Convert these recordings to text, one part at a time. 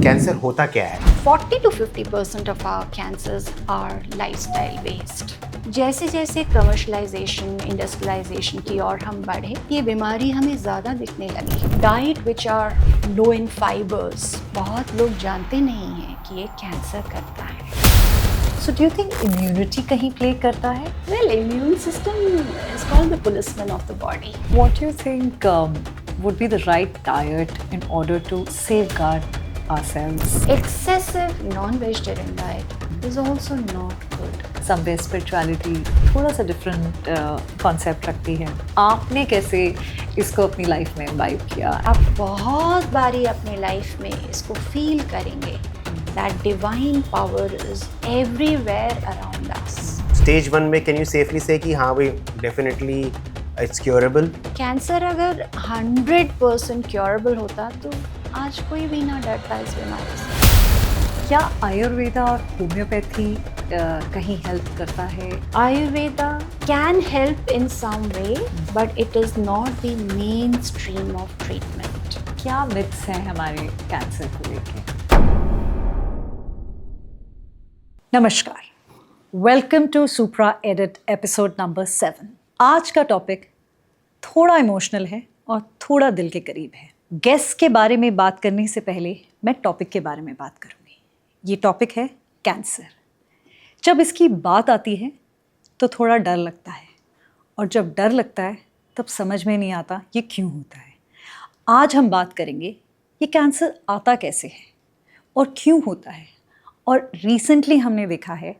Cancer होता क्या है? 40 to 50% of our cancers are lifestyle based. जैसे जैसे कमर्शलाइजेशन इंडस्ट्रियलाइजेशन की ओर हम बढ़े, ये बीमारी हमें ज़्यादा दिखने लगी। Diet which are low in fibres, बहुत लोग जानते नहीं हैं कि ये कैंसर करता है। So do you think immunity कहीं play करता है? Well, immune system is called the policeman of the body. What do you think would be the right diet in order to safeguard ourselves? Excessive non-vegetarian diet is also not good. Somewhere spirituality थोड़ा सा different concept रखती है। आपने कैसे इसको अपनी life में imbibe किया? आप बहुत बारी अपनी लाइफ में इसको फील करेंगे that divine power is everywhere around us. Stage 1 में कैन यू सेफली से कि हाँ भाई डेफिनेटली इट्स क्योरेबल? कैंसर अगर 100% क्योरेबल होता तो आज कोई भी ना डरता इस बीमारी से। क्या आयुर्वेदा और होम्योपैथी कहीं हेल्प करता है? Ayurveda can help in some way, but it is not the mainstream of treatment. क्या मिथ्स हैं हमारे कैंसर को लेके? नमस्कार, welcome to Supra edit episode number 7। आज का टॉपिक थोड़ा इमोशनल है और थोड़ा दिल के करीब है। गेस्ट के बारे में बात करने से पहले मैं टॉपिक के बारे में बात करूँगी। ये टॉपिक है कैंसर। जब इसकी बात आती है तो थोड़ा डर लगता है, और जब डर लगता है तब समझ में नहीं आता ये क्यों होता है। आज हम बात करेंगे ये कैंसर आता कैसे है और क्यों होता है, और रिसेंटली हमने देखा है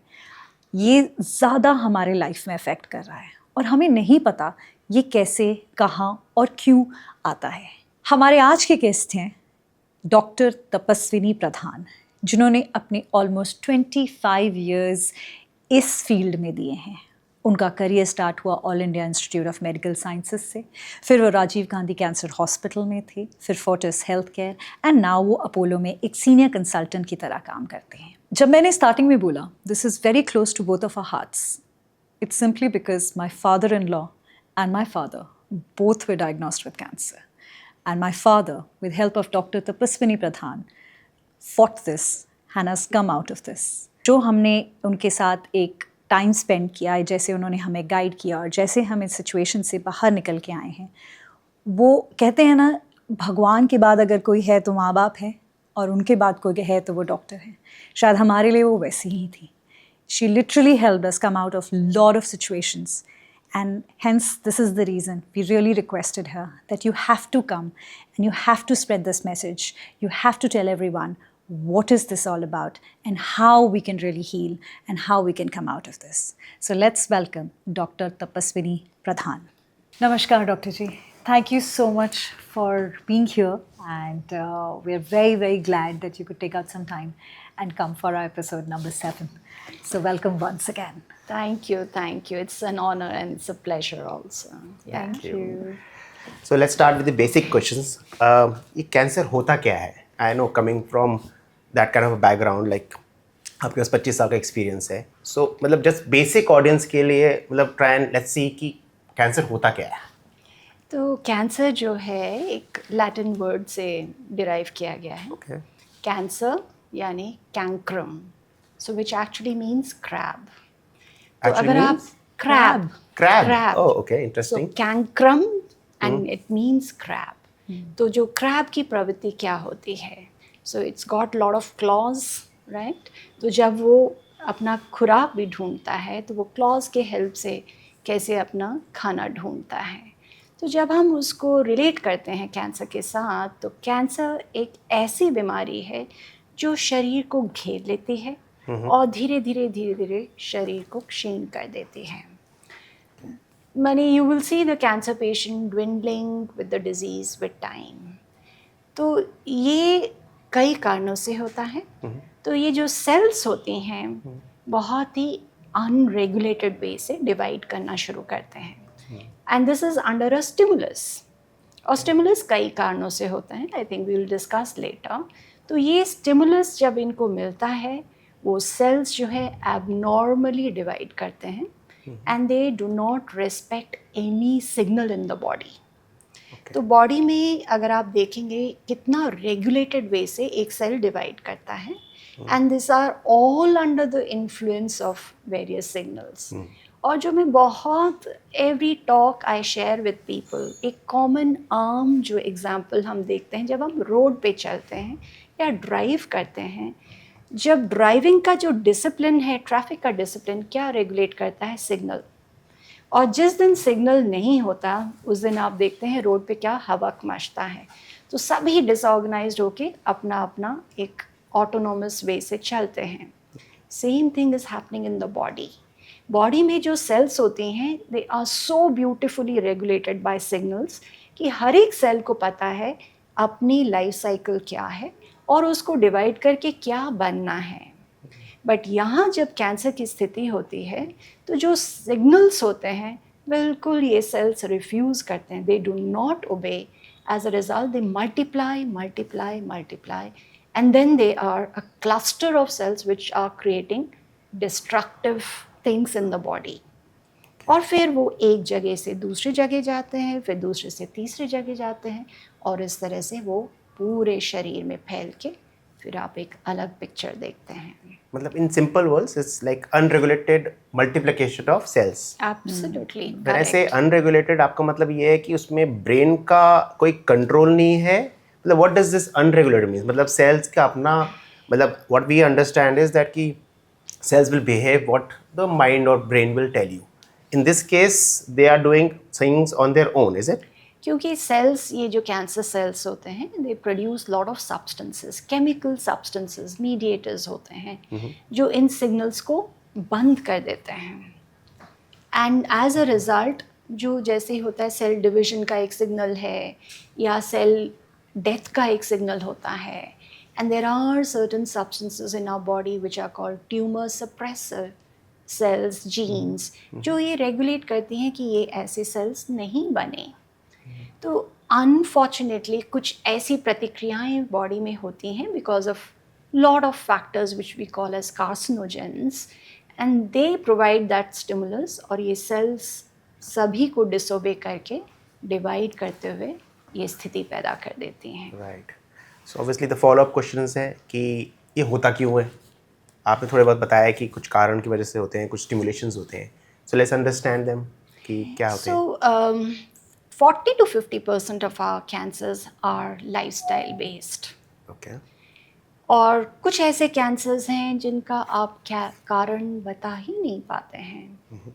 ये ज़्यादा हमारे लाइफ में अफेक्ट कर रहा है और हमें नहीं पता ये कैसे, कहाँ और क्यों आता है। हमारे आज के गेस्ट हैं डॉक्टर तपस्विनी प्रधान, जिन्होंने अपने ऑलमोस्ट 25 इयर्स इस फील्ड में दिए हैं। उनका करियर स्टार्ट हुआ all India institute of medical sciences से, फिर वो राजीव गांधी कैंसर हॉस्पिटल में थे, फिर Fortis health care, and now वो अपोलो में एक सीनियर कंसल्टेंट की तरह काम करते हैं। जब मैंने स्टार्टिंग में बोला this is very close to both of our hearts, it's simply because my father in law and my father both were diagnosed with cancer, and my father with help of doctor Tapaswini Pradhan fought this and has come out of this. जो हमने उनके साथ एक time spend किया है, जैसे उन्होंने हमें गाइड किया और जैसे हम इस सिचुएशन से बाहर निकल के आए हैं, वो कहते हैं ना, भगवान के बाद अगर कोई है तो माँ बाप है, और उनके बाद कोई है तो वो डॉक्टर है। शायद हमारे लिए वो वैसी ही थी। She literally helped us come out of lot of situations, and hence this is the reason we really requested her that you have to come and you have to spread this message. You have to tell everyone what is this all about and how we can really heal and how we can come out of this. So let's welcome Dr. Tapaswini Pradhan. Namaskar, Dr. Ji. Thank you so much for being here, and we are very, very glad that you could take out some time and come for our episode number 7. So welcome once again. Thank you. It's an honor and it's a pleasure also. Yeah. Thank you. So let's start with the basic questions. ये cancer होता क्या है? I know coming from that kind of a background, like आपके पास 25 साल का experience है, so मतलब just basic audience के लिए मतलब ट्राई एंड लेट्स सी कि कैंसर होता क्या है। तो कैंसर जो है एक लैटिन वर्ड से डिराइव किया गया है। Okay. कैंसर यानी कैंक्रम, so which actually means crab. तो Actually अगर आप means? Crab Crab. Oh, okay, so interesting. कैंक्रम एंड इट मीन्स क्रैब। तो जो क्रैब की प्रवृत्ति क्या होती है, so it's got lot of claws, right. तो जब वो अपना खुराक भी ढूंढता है तो वो क्लॉज के हेल्प से कैसे अपना खाना ढूंढता है। तो जब हम उसको रिलेट करते हैं कैंसर के साथ, तो कैंसर एक ऐसी बीमारी है जो शरीर को घेर लेती है और धीरे धीरे शरीर को क्षीण कर देती है। Many you will see the cancer patient dwindling with the disease with time. तो ये कई कारणों से होता है। तो ये जो सेल्स होती हैं बहुत ही अनरेगुलेटेड वे से डिवाइड करना शुरू करते हैं, and this is under a stimulus. और स्टिमुलस कई कारणों से होता है, I think we will discuss later. तो ये स्टिमुलस जब इनको मिलता है, वो सेल्स जो है एबनॉर्मली डिवाइड करते हैं, and they do not respect any signal in the body. तो बॉडी में अगर आप देखेंगे कितना रेगुलेटेड वे से एक सेल डिवाइड करता है, and this are all under the influence of various signals. और जो मैं बहुत every talk I share with people, एक कॉमन आम जो एग्जांपल हम देखते हैं जब हम रोड पे चलते हैं या ड्राइव करते हैं, जब ड्राइविंग का जो डिसिप्लिन है, ट्रैफिक का डिसिप्लिन क्या रेगुलेट करता है? सिग्नल। और जिस दिन सिग्नल नहीं होता उस दिन आप देखते हैं रोड पे क्या हवक मचता है। तो सभी डिसऑर्गेनाइज्ड होके अपना अपना एक ऑटोनोमस वे से चलते हैं। Same thing is happening in the body. Body में जो सेल्स होती हैं they are so beautifully regulated by signals कि हर एक सेल को पता है अपनी लाइफ साइकिल क्या है और उसको डिवाइड करके क्या बनना है। बट यहाँ जब कैंसर की स्थिति होती है तो जो सिग्नल्स होते हैं बिल्कुल ये सेल्स रिफ्यूज़ करते हैं, they do not obey. As a result they multiply multiply multiply and then they are a cluster of cells which are creating destructive things in the body. और फिर वो एक जगह से दूसरी जगह जाते हैं, फिर दूसरे से तीसरी जगह जाते हैं, और इस तरह से वो पूरे शरीर में फैल के फिर आप एक अलग पिक्चर देखते हैं। मतलब in simple words it's like unregulated multiplication of cells. Absolutely. When I say unregulated, आपका मतलब ये है कि उसमें ब्रेन का कोई कंट्रोल नहीं है? मतलब what does this unregulated mean? मतलब सेल्स का अपना, मतलब what we understand is that कि cells will behave what the mind or brain will tell you. In this case, they are doing things on their own, is it? क्योंकि sales, ये जो cancer cells होते हैं, they produce lot of substances, chemical substances, mediators होते हैं जो इन signals को बंद कर देते हैं। एंड एज अ रिज़ल्ट जो जैसे होता है सेल डिविजन का एक सिग्नल है या सेल डेथ का एक सिग्नल होता है, and there are certain substances in our body which are called tumor suppressor cells, genes, जो ये रेगुलेट करती हैं कि ये ऐसे सेल्स नहीं बने। तो अनफॉर्चुनेटली कुछ ऐसी प्रतिक्रियाएं बॉडी में होती हैं because of lot of factors which we call as carcinogens, and they provide that stimulus, और ये सेल्स सभी को डिसोबे करके डिवाइड करते हुए ये स्थिति पैदा कर देती हैं। Right. So obviously the follow up questions हैं कि ये होता क्यों है? आपने थोड़े बहुत बताया कि कुछ कारण की वजह से होते हैं, कुछ स्टिमुलेशंस होते हैं। सो लेट्स अंडरस्टैंड देम कि क्या होते हैं। So 40 to 50% of our cancers are lifestyle based. Okay. और कुछ ऐसे कैंसर्स हैं जिनका आप क्या कारण बता ही नहीं पाते हैं,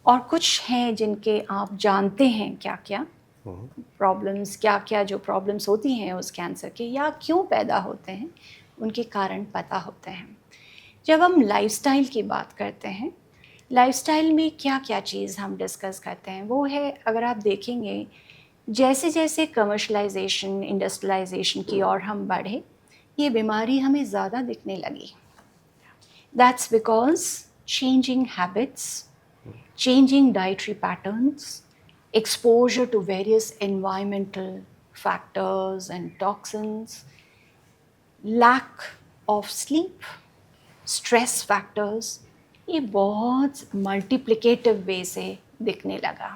और कुछ हैं जिनके आप जानते हैं क्या क्या प्रॉब्लम्स, क्या क्या जो प्रॉब्लम्स होती हैं उस कैंसर के या क्यों पैदा होते हैं, उनके कारण पता होते हैं। जब हम लाइफस्टाइल की बात करते हैं, लाइफस्टाइल में क्या क्या चीज़ हम डिस्कस करते हैं वो है, अगर आप देखेंगे जैसे जैसे कमर्शलाइजेशन, इंडस्ट्रियलाइजेशन की ओर हम बढ़े, ये बीमारी हमें ज़्यादा दिखने लगी। That's because changing habits, changing dietary patterns, exposure to various environmental factors and toxins, lack of sleep, stress factors, ये बहुत मल्टीप्लिकेटिव वे से दिखने लगा।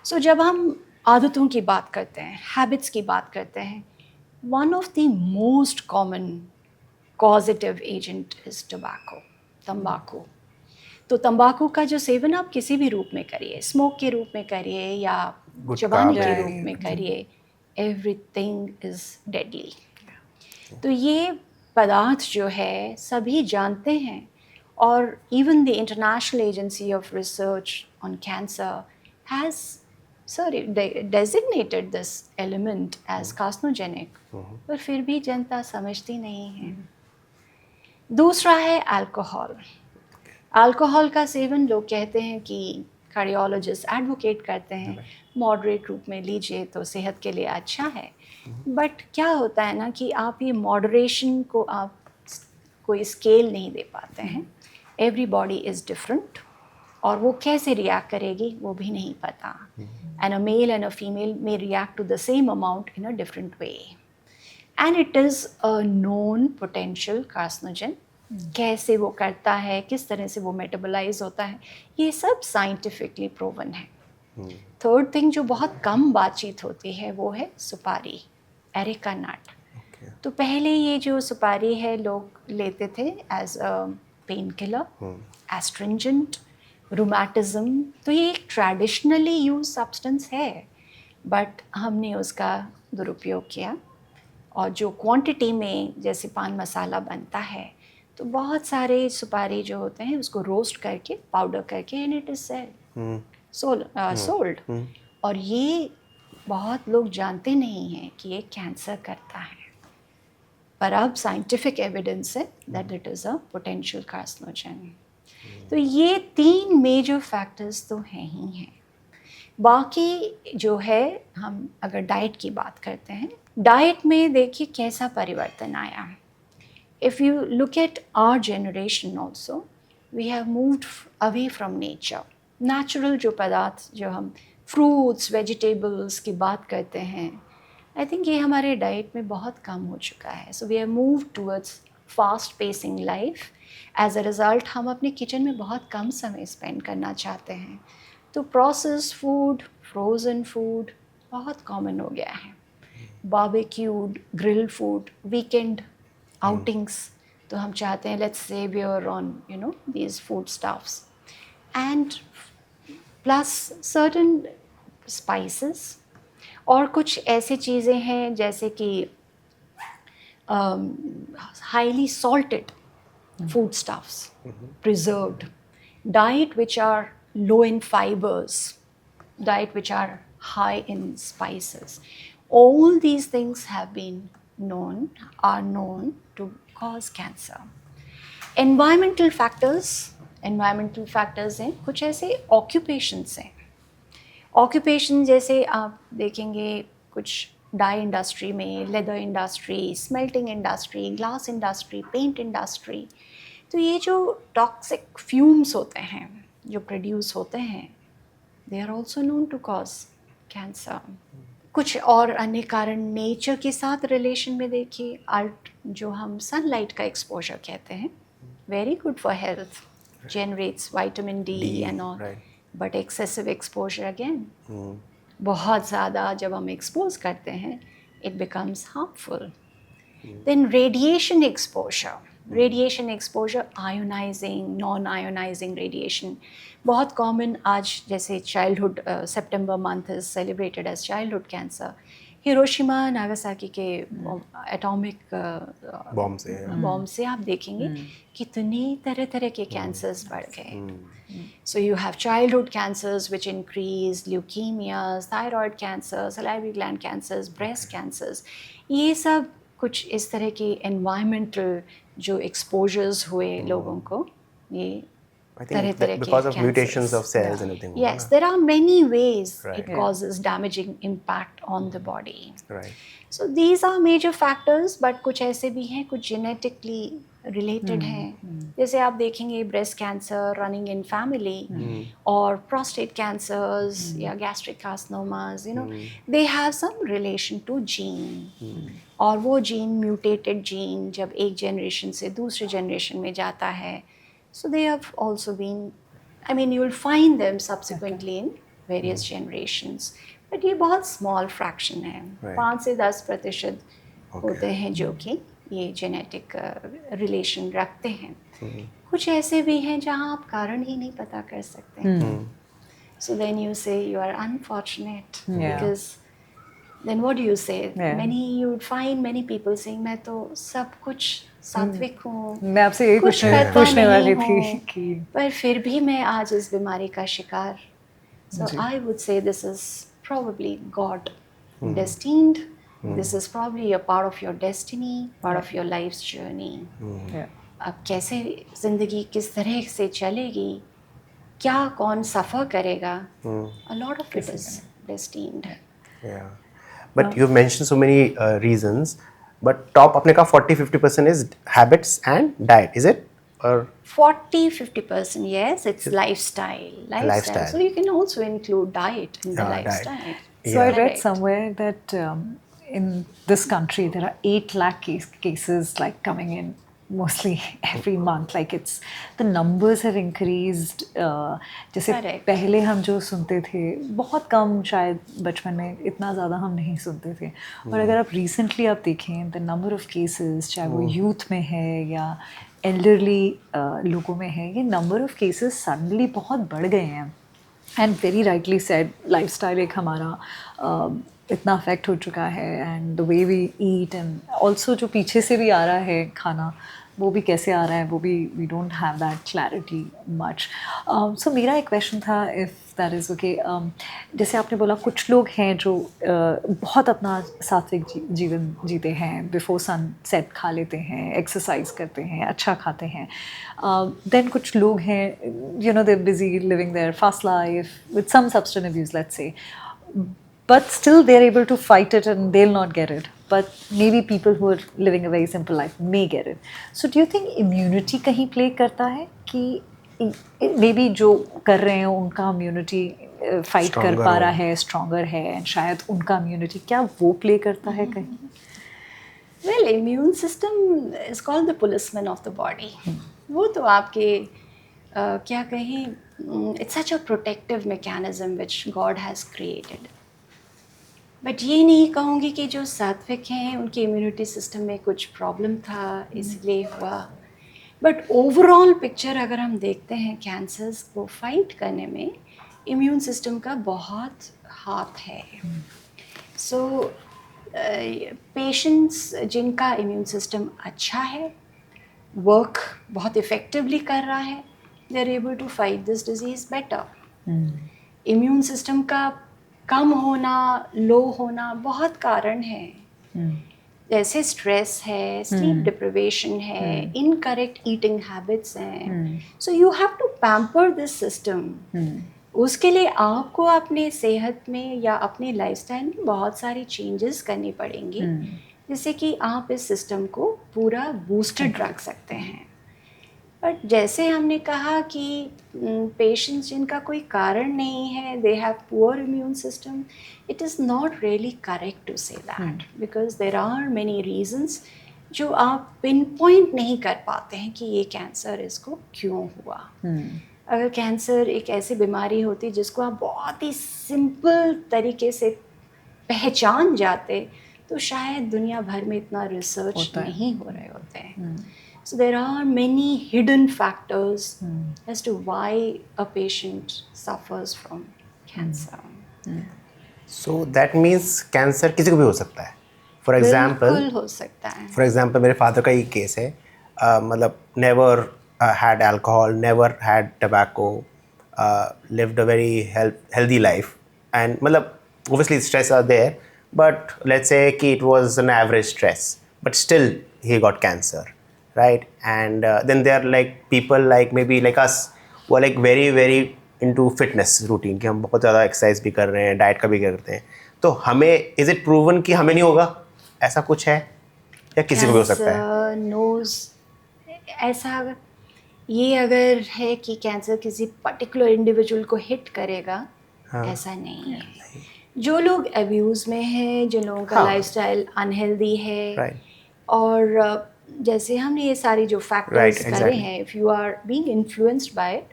सो जब हम आदतों की बात करते हैं, हैबिट्स की बात करते हैं, one of the most common causative agent is tobacco, तंबाकू। तो तंबाकू का जो सेवन आप किसी भी रूप में करिए, स्मोक के रूप में करिए या चबाने के रूप में करिए, एवरीथिंग इज़ डेडली। तो ये पदार्थ जो है सभी जानते हैं, और even the international agency of research on cancer has designated this element as carcinogenic, पर फिर भी जनता समझती नहीं है। दूसरा है अल्कोहल। अल्कोहल का सेवन लोग कहते हैं कि कार्डियोलॉजिस्ट एडवोकेट करते हैं मॉडरेट रूप में लीजिए तो सेहत के लिए अच्छा है, बट क्या होता है ना कि आप ये मॉडरेशन को आप कोई स्केल नहीं दे पाते हैं। एवरी बॉडी इज़ डिफरेंट, और वो कैसे रिएक्ट करेगी वो भी नहीं पता, and a male and a female may react to the same amount in a different way, and it is a known potential carcinogen. कैसे वो करता है, किस तरह से वो मेटाबोलाइज होता है, ये सब साइंटिफिकली प्रूवन है। थर्ड थिंग जो बहुत कम बातचीत होती है वो है सुपारी, एरिका नट। तो पहले ये जो सुपारी है लोग लेते थे as a pain killer, astringent, rheumatism. तो ये एक ट्रेडिशनली यूज सब्सटेंस है, बट हमने उसका दुरुपयोग किया। और जो क्वांटिटी में जैसे पान मसाला बनता है, तो बहुत सारे सुपारी जो होते हैं उसको रोस्ट करके पाउडर करके एंड इट इज सोल्ड। और ये बहुत लोग जानते नहीं हैं कि ये कैंसर करता है, पर अब साइंटिफिक एविडेंस है that it is a potential carcinogen. तो ये 3 मेजर फैक्टर्स तो हैं ही हैं। बाकी जो है, हम अगर डाइट की बात करते हैं, डाइट में देखिए कैसा परिवर्तन आया। If you look at our generation also, we have moved away from nature. Natural जो पदार्थ, जो हम फ्रूट्स वेजिटेबल्स की बात करते हैं, आई थिंक ये हमारे डाइट में बहुत कम हो चुका है। So we have moved towards fast pacing life. As a result हम अपने किचन में बहुत कम समय स्पेंड करना चाहते हैं। तो प्रोसेस्ड फूड, फ्रोज़न फूड बहुत कॉमन हो गया है। Barbecued, grill food, weekend outings, तो हम चाहते हैं let's savour on these food stuffs and plus certain spices. और कुछ ऐसी चीज़ें हैं जैसे कि highly salted food stuffs, preserved, diet which are low in fibers, diet which are high in spices. All these things are known to cause cancer. Environmental factors हैं, कुछ ऐसे occupations हैं। Occupation जैसे आप देखेंगे कुछ डाई इंडस्ट्री में, leather industry, smelting industry, glass industry, paint industry. तो ये जो टॉक्सिक फ्यूम्स होते हैं जो प्रोड्यूस होते हैं, they are also known to cause cancer. कुछ और अन्य कारण नेचर के साथ रिलेशन में देखिए, आर्ट जो हम सनलाइट का एक्सपोजर कहते हैं, very good for health, generates vitamin D and all, but excessive exposure again, बहुत ज़्यादा जब हम एक्सपोज करते हैं, it becomes harmful. Then radiation exposure, ionizing, non ionizing radiation बहुत कॉमन आज। जैसे चाइल्डहुड, सितंबर month is celebrated as childhood cancer. Hiroshima Nagasaki के एटॉमिक बॉम्ब से आप देखेंगे कितने तरह तरह के कैंसर्स बढ़ गए। So you have childhood cancers which increase, leukemias, thyroid cancers, salivary gland cancers, breast cancers. ये सब कुछ इस तरह के environmental जो exposures हुए लोगों को, ये तरह तरह के because of cancers. mutations of cells and everything. Yes, there are many ways Right. it causes damaging impact on the body. Right. So these are major factors, but कुछ ऐसे भी हैं, कुछ genetically related हैं। जैसे आप देखेंगे breast cancer running in family, और prostate cancers या gastric carcinomas, they have some relation to gene. और वो gene, mutated gene, जब एक generation से दूसरे generation में जाता है, so they have also been, I mean, you will find them subsequently in various generations. But ये बहुत small fraction है, 5 से 10% होते हैं जो कि ये genetic relation रखते हैं। कुछ ऐसे भी हैं जहाँ आप कारण ही नहीं पता कर सकते। So then you say you are unfortunate, because then what do you say? You would find many people saying मैं तो सब कुछ सात्विक हूँ, मैं आपसे यही पूछने वाली थी कि पर फिर भी मैं आज इस बीमारी का शिकार। So I would say this is probably God destined. This is probably a part of your destiny, part of your life's journey. अब कैसे जिंदगी किस तरह से चलेगी, क्या कौन सफ़र करेगा, a lot of it is destined. Yeah. But you've mentioned so many reasons. But top अपने का 40-50% is habits and diet, is it? Or 40-50%, yes, it's lifestyle. So you can also include diet in the lifestyle. Diet. So I read somewhere that in this country there are 8 lakh cases like coming in mostly every month, like it's the numbers have increased. जैसे Correct. पहले हम जो सुनते थे बहुत कम, शायद बचपन में इतना ज़्यादा हम नहीं सुनते थे, और अगर आप रिसेंटली आप देखें द नंबर ऑफ केसेस, चाहे वो यूथ में है या एल्डरली लोगों में है, ये नंबर ऑफ केसेस सडनली बहुत बढ़ गए हैं. And very rightly said, lifestyle एक हमारा इतना अफेक्ट हो चुका है, and the way we eat, and also जो पीछे से भी आ रहा है खाना, वो भी कैसे आ रहा है, वो भी we don't have that clarity much. So मेरा एक क्वेश्चन था, इफ़ दैट इज़ ओके. जैसे आपने बोला कुछ लोग हैं जो बहुत अपना सात्विक जीवन जीते हैं, बिफोर सनसेट खा लेते हैं, एक्सरसाइज करते हैं, अच्छा खाते हैं. देन कुछ लोग हैं, you know, they are busy living their fast life with some substance abuse, let's say, but still they're able to fight it and they'll not get it, but maybe people who are living a very simple life may get it. So do you think immunity kahin play karta hai कि maybe जो कर रहे हैं उनका immunity fight कर पा रहा है, stronger है, and शायद उनका immunity क्या वो play करता है कहीं? Well, immune system is called the policeman of the body. वो तो आपके क्या कहें, it's such a protective mechanism which God has created. But ये नहीं कहूँगी कि जो सात्विक हैं उनकी इम्यूनिटी सिस्टम में कुछ प्रॉब्लम था इसलिए हुआ. बट ओवरऑल पिक्चर अगर हम देखते हैं कैंसर्स को फाइट करने में इम्यून सिस्टम का बहुत हाथ है. सो पेशेंट्स जिनका इम्यून सिस्टम अच्छा है, वर्क बहुत इफ़ेक्टिवली कर रहा है, they are able to fight this disease better. Immune system का कम होना, लो होना बहुत कारण है. जैसे स्ट्रेस है, स्लीप डिप्रिवेशन है, इनकरेक्ट ईटिंग हैबिट्स हैं. So you have to pamper this system. उसके लिए आपको अपने सेहत में या अपने लाइफस्टाइल में बहुत सारी चेंजेस करनी पड़ेंगी, जिससे कि आप इस सिस्टम को पूरा बूस्टेड रख सकते हैं. बट जैसे हमने कहा कि पेशेंट्स जिनका कोई कारण नहीं है, they have poor immune system, it is not really correct to say that, because there are many reasons जो आप पिन पॉइंट नहीं कर पाते हैं कि ये कैंसर इसको क्यों हुआ. अगर कैंसर एक ऐसी बीमारी होती जिसको आप बहुत ही सिंपल तरीके से पहचान जाते, तो शायद दुनिया भर में इतना रिसर्च नहीं हो रहे होते हैं. So there are many hidden factors as to why a patient suffers from cancer. So that means cancer किसी को भी हो सकता है. For example, बिल्कुल हो सकता है. For example, मेरे फादर का ये केस है, मतलब never had alcohol, never had tobacco, lived a very healthy life, and मतलब obviously stress are there, but let's say कि it was an average stress, but still he got cancer. Right, and then there are like people like maybe like us who are like very into fitness routine कि हम बहुत ज़्यादा exercise भी कर रहे हैं, diet का भी करते हैं, तो हमें इज इट प्रूवन कि हमें नहीं होगा, ऐसा कुछ है या किसी को भी हो सकता है? नोज ऐसा अगर है कि कैंसर किसी पर्टिकुलर इंडिविजुअल को हिट करेगा, ऐसा नहीं है. जो लोग अब्यूज़ में हैं, जिन लोगों का लाइफस्टाइल अनहेल्दी है, और जैसे हमने ये सारी जो फैक्टर्स करे हैं, if you are being influenced by it,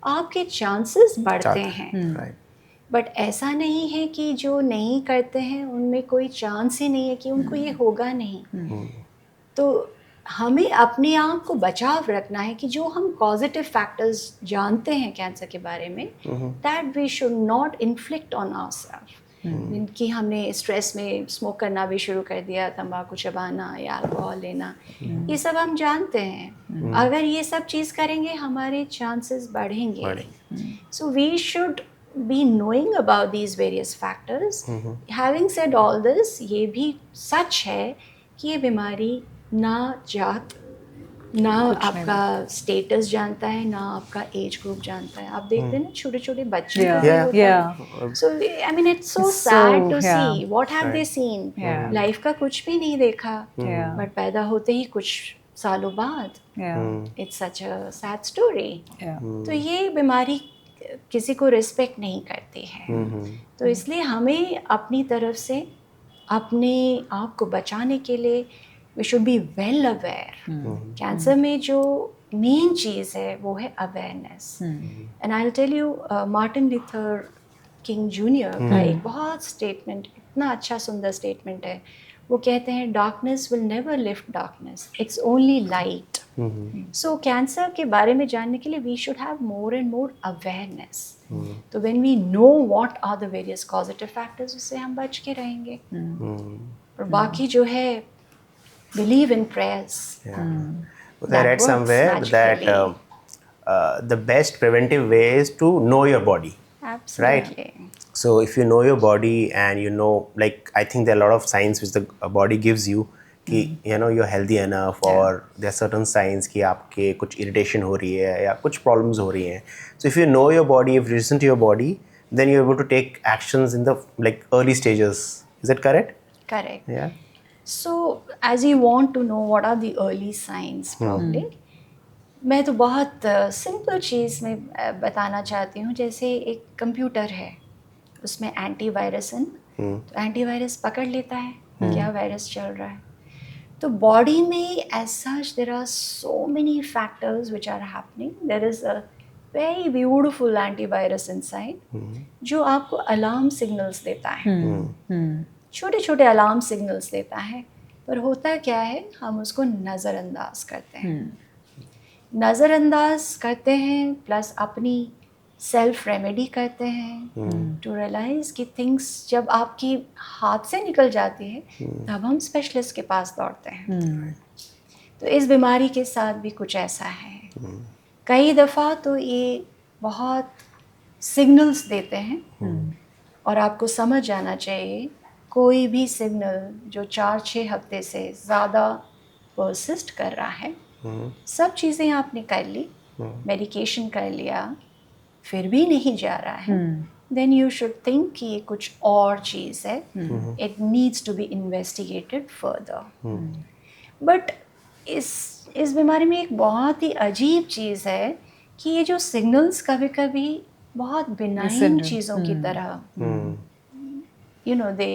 आपके चांसेस बढ़ते हैं. बट ऐसा नहीं है कि जो नहीं करते हैं उनमें कोई चांस ही नहीं है कि उनको ये होगा नहीं. तो हमें अपने आप को बचाव रखना है कि जो हम पॉजिटिव फैक्टर्स जानते हैं कैंसर के बारे में, that we should not inflict on ourselves. कि हमने स्ट्रेस में स्मोक करना भी शुरू कर दिया, तंबाकू चबाना या अल्कोहल लेना, ये सब हम जानते हैं. अगर ये सब चीज़ करेंगे हमारे चांसेस बढ़ेंगे. So we should be knowing about these various factors. Having said all this, ये भी सच है कि ये बीमारी ना जात, ना आपका स्टेटस जानता है, ना आपका एज ग्रुप जानता है. आप देखते हैं ना छोटे छोटे बच्चे, so I mean it's so sad to see what have they seen. Life का कुछ भी नहीं देखा, बट पैदा होते ही कुछ सालों बाद, it's such a sad story. तो ये बीमारी किसी को रिस्पेक्ट नहीं करती है. तो इसलिए हमें अपनी तरफ से अपने आप को बचाने के लिए we should be well aware. Cancer में जो मेन चीज़ है वो है awareness. And I will tell you, Martin Luther King Junior का एक बहुत स्टेटमेंट, इतना अच्छा सुंदर स्टेटमेंट है। वो कहते हैं darkness will never lift darkness, it's only light. So cancer के बारे में जानने के लिए we should have more and more awareness. तो when we know what are the various causative factors, उससे हम बच के रहेंगे। और बाकी जो है, believe in prayers. I read somewhere that the best preventive way is to know your body. Absolutely. So if you know your body and you know, like I think there are a lot of signs which the body gives you कि you know you're healthy enough, or there are certain signs कि आपके कुछ irritation हो रही है या कुछ problems हो रही हैं. So if you know your body, if you listen to your body, then you're able to take actions in the like early stages. Is that correct? Correct. Yeah. So as you want to know what are the early signs, probably मैं तो बहुत simple चीज़ में बताना चाहती हूँ। जैसे एक computer है, उसमें एंटीवायरस है, तो एंटीवायरस पकड़ लेता है क्या वायरस चल रहा है। तो बॉडी में as such there are so many factors which are happening. There is a very beautiful antivirus inside जो आपको अलार्म सिग्नल्स देता है, छोटे छोटे अलार्म सिग्नल्स देता है। पर होता क्या है, हम उसको नज़रअंदाज करते हैं। नज़रअंदाज करते हैं प्लस अपनी सेल्फ रेमेडी करते हैं टू रियलाइज कि थिंग्स जब आपकी हाथ से निकल जाती है तब हम स्पेशलिस्ट के पास दौड़ते हैं। तो इस बीमारी के साथ भी कुछ ऐसा है। कई दफ़ा तो ये बहुत सिग्नल्स देते हैं और आपको समझ जाना चाहिए कोई भी सिग्नल जो 4-6 हफ्ते से ज़्यादा परसिस्ट कर रहा है, सब चीज़ें आपने कर ली, मेडिकेशन कर लिया, फिर भी नहीं जा रहा है, देन यू शुड थिंक कि ये कुछ और चीज़ है, it needs to be investigated further. But इस बीमारी में एक बहुत ही अजीब चीज़ है कि ये जो सिग्नल्स कभी कभी बहुत बिनाइन चीज़ों की तरह यू नो दे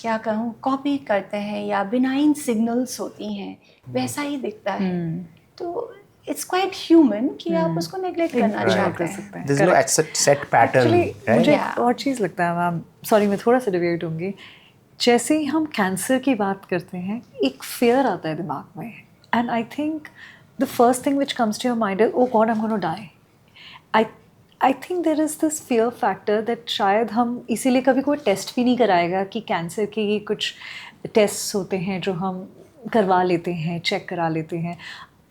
क्या कहूँ कॉपी करते हैं या बिनाइन सिग्नल्स होती हैं, वैसा ही दिखता है। तो इट्स क्वाइट ह्यूमन कि आप उसको नेग्लेक्ट करना चाहते हैं। There's no set pattern. Actually, मुझे और चीज़ लगता है मैम, सॉरी मैं थोड़ा सा डिविएट होंगी। जैसे ही हम कैंसर की बात करते हैं एक फेयर आता है दिमाग में, and I think the first thing which comes to your mind is oh god I am gonna die. I think there is this fear factor that शायद हम इसीलिए कभी कोई टेस्ट भी नहीं कराएगा कि कैंसर के ये कुछ टेस्ट होते हैं जो हम करवा लेते हैं, चेक करा लेते हैं।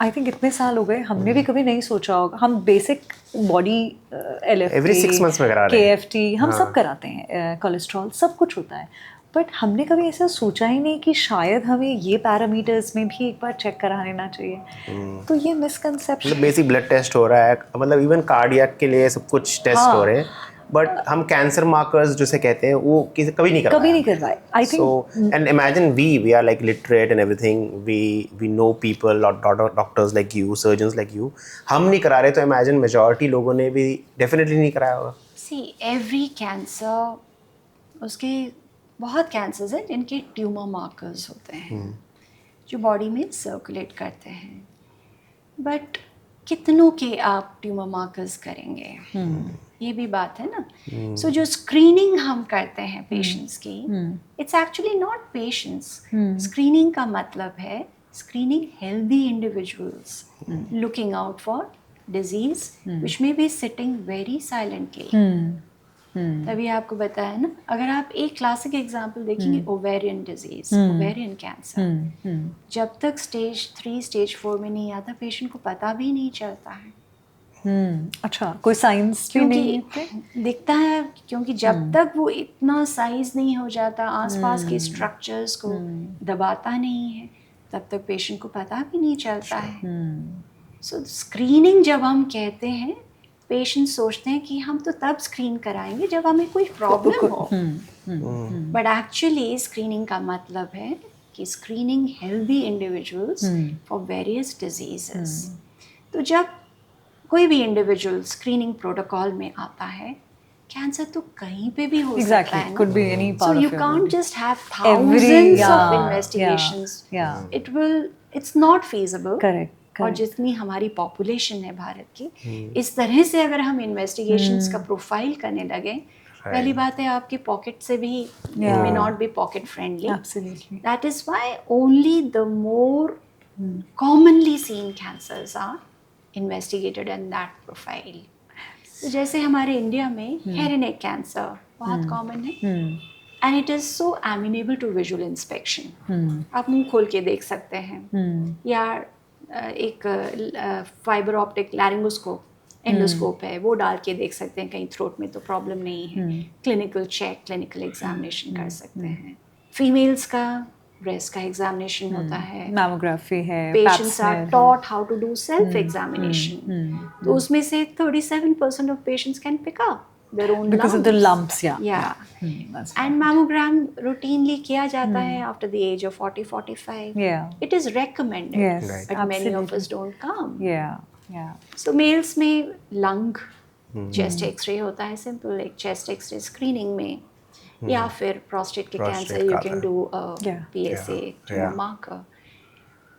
आई थिंक इतने साल हो गए हमने भी कभी नहीं सोचा होगा। हम बेसिक बॉडी Every 6 months में करा रहे हैं। KFT हम सब कराते हैं, कोलेस्ट्रॉल सब कुछ होता है, बट हमने कभी ऐसा सोचा ही नहीं कि शायद हमें ये पैरामीटर्स में भी एक बार चेक करा लेना चाहिए। तो ये मिसकंसेप्शन, मतलब बेसिक ब्लड टेस्ट हो रहा है, मतलब इवन कार्डियक के लिए सब कुछ टेस्ट हो रहे हैं, बट हम कैंसर मार्कर्स जिसे कहते हैं वो कभी नहीं करवाए। I think So and imagine we are like literate and everything, we know people or doctors like you, surgeons like you, हम नहीं करा रहे, तो imagine majority लोगों ने भी definitely नहीं कराया होगा। See, every cancer, उसके बहुत कैंसर्स हैं जिनके ट्यूमर मार्कर्स होते हैं जो बॉडी में सर्कुलेट करते हैं, बट कितनों के आप ट्यूमर मार्कर्स करेंगे, ये भी बात है ना। सो जो स्क्रीनिंग हम करते हैं पेशेंट्स की, it's actually not patients. Screening का मतलब है screening healthy individuals looking out for disease which may be sitting very silently. तभी आपको बताया ना, अगर आप एक क्लासिक एग्जांपल देखेंगे, ओवेरियन डिजीज, ओवेरियन कैंसर, जब तक स्टेज 3 स्टेज 4 में नहीं आता पेशेंट को पता भी नहीं चलता है। अच्छा, कोई साइंस भी नहीं दिखता है, क्योंकि जब तक वो इतना साइज नहीं हो जाता, आसपास के स्ट्रक्चर्स को दबाता नहीं है, तब तक पेशेंट को पता भी नहीं चलता है। सो स्क्रीनिंग जब हम कहते हैं, पेशेंट सोचते हैं कि हम तो तब स्क्रीन कराएंगे जब हमें कोई प्रॉब्लम हो, बट एक्चुअली स्क्रीनिंग का मतलब है कि screening healthy individuals for various diseases. तो जब कोई भी इंडिविजुअल स्क्रीनिंग प्रोटोकॉल में आता है कैंसर तो कहीं पे भी हो सकता Exactly. है ना. Could be any So part you of your can't body. just have Every- thousands yeah, of investigations. yeah. It's not feasible. Correct. और Correct. जितनी हमारी पॉपुलेशन है भारत की, इस तरह से अगर हम इन्वेस्टिगेशंस का प्रोफाइल करने लगे, पहली बात है आपकी पॉकेट से भी Yeah. may not be pocket friendly. Absolutely. That is why only the more commonly seen cancers are investigated in that profile. तो जैसे हमारे इंडिया में हेयर एंड नेक कैंसर बहुत कॉमन है, and it is so amenable to visual inspection. आप मुंह खोल के देख सकते हैं, या एक फाइबर ऑप्टिक लैरिंगोस्कोप एंडोस्कोप है, वो डाल के देख सकते हैं कहीं थ्रोट में तो प्रॉब्लम नहीं है. क्लिनिकल चेक, क्लिनिकल एग्जामिनेशन कर सकते हैं. फीमेल्स का ब्रेस्ट का एग्जामिनेशन होता है, मैमोग्राफी है, patients pap are smear taught how to do self-examination. तो उसमें से 37% of patients can pick up their own because of the lumps. Yeah. Yeah. That's And mammogram routinely किया जाता है after the age of 40-45. Yeah. It is recommended, Yes, Right. but many of absolutely. us don't come. Yeah. Yeah. So males में lung chest X-ray होता है, simple एक chest X-ray screening में, या फिर prostate के Prostate cancer you का can था. do a Yeah. PSA tumor Yeah. marker.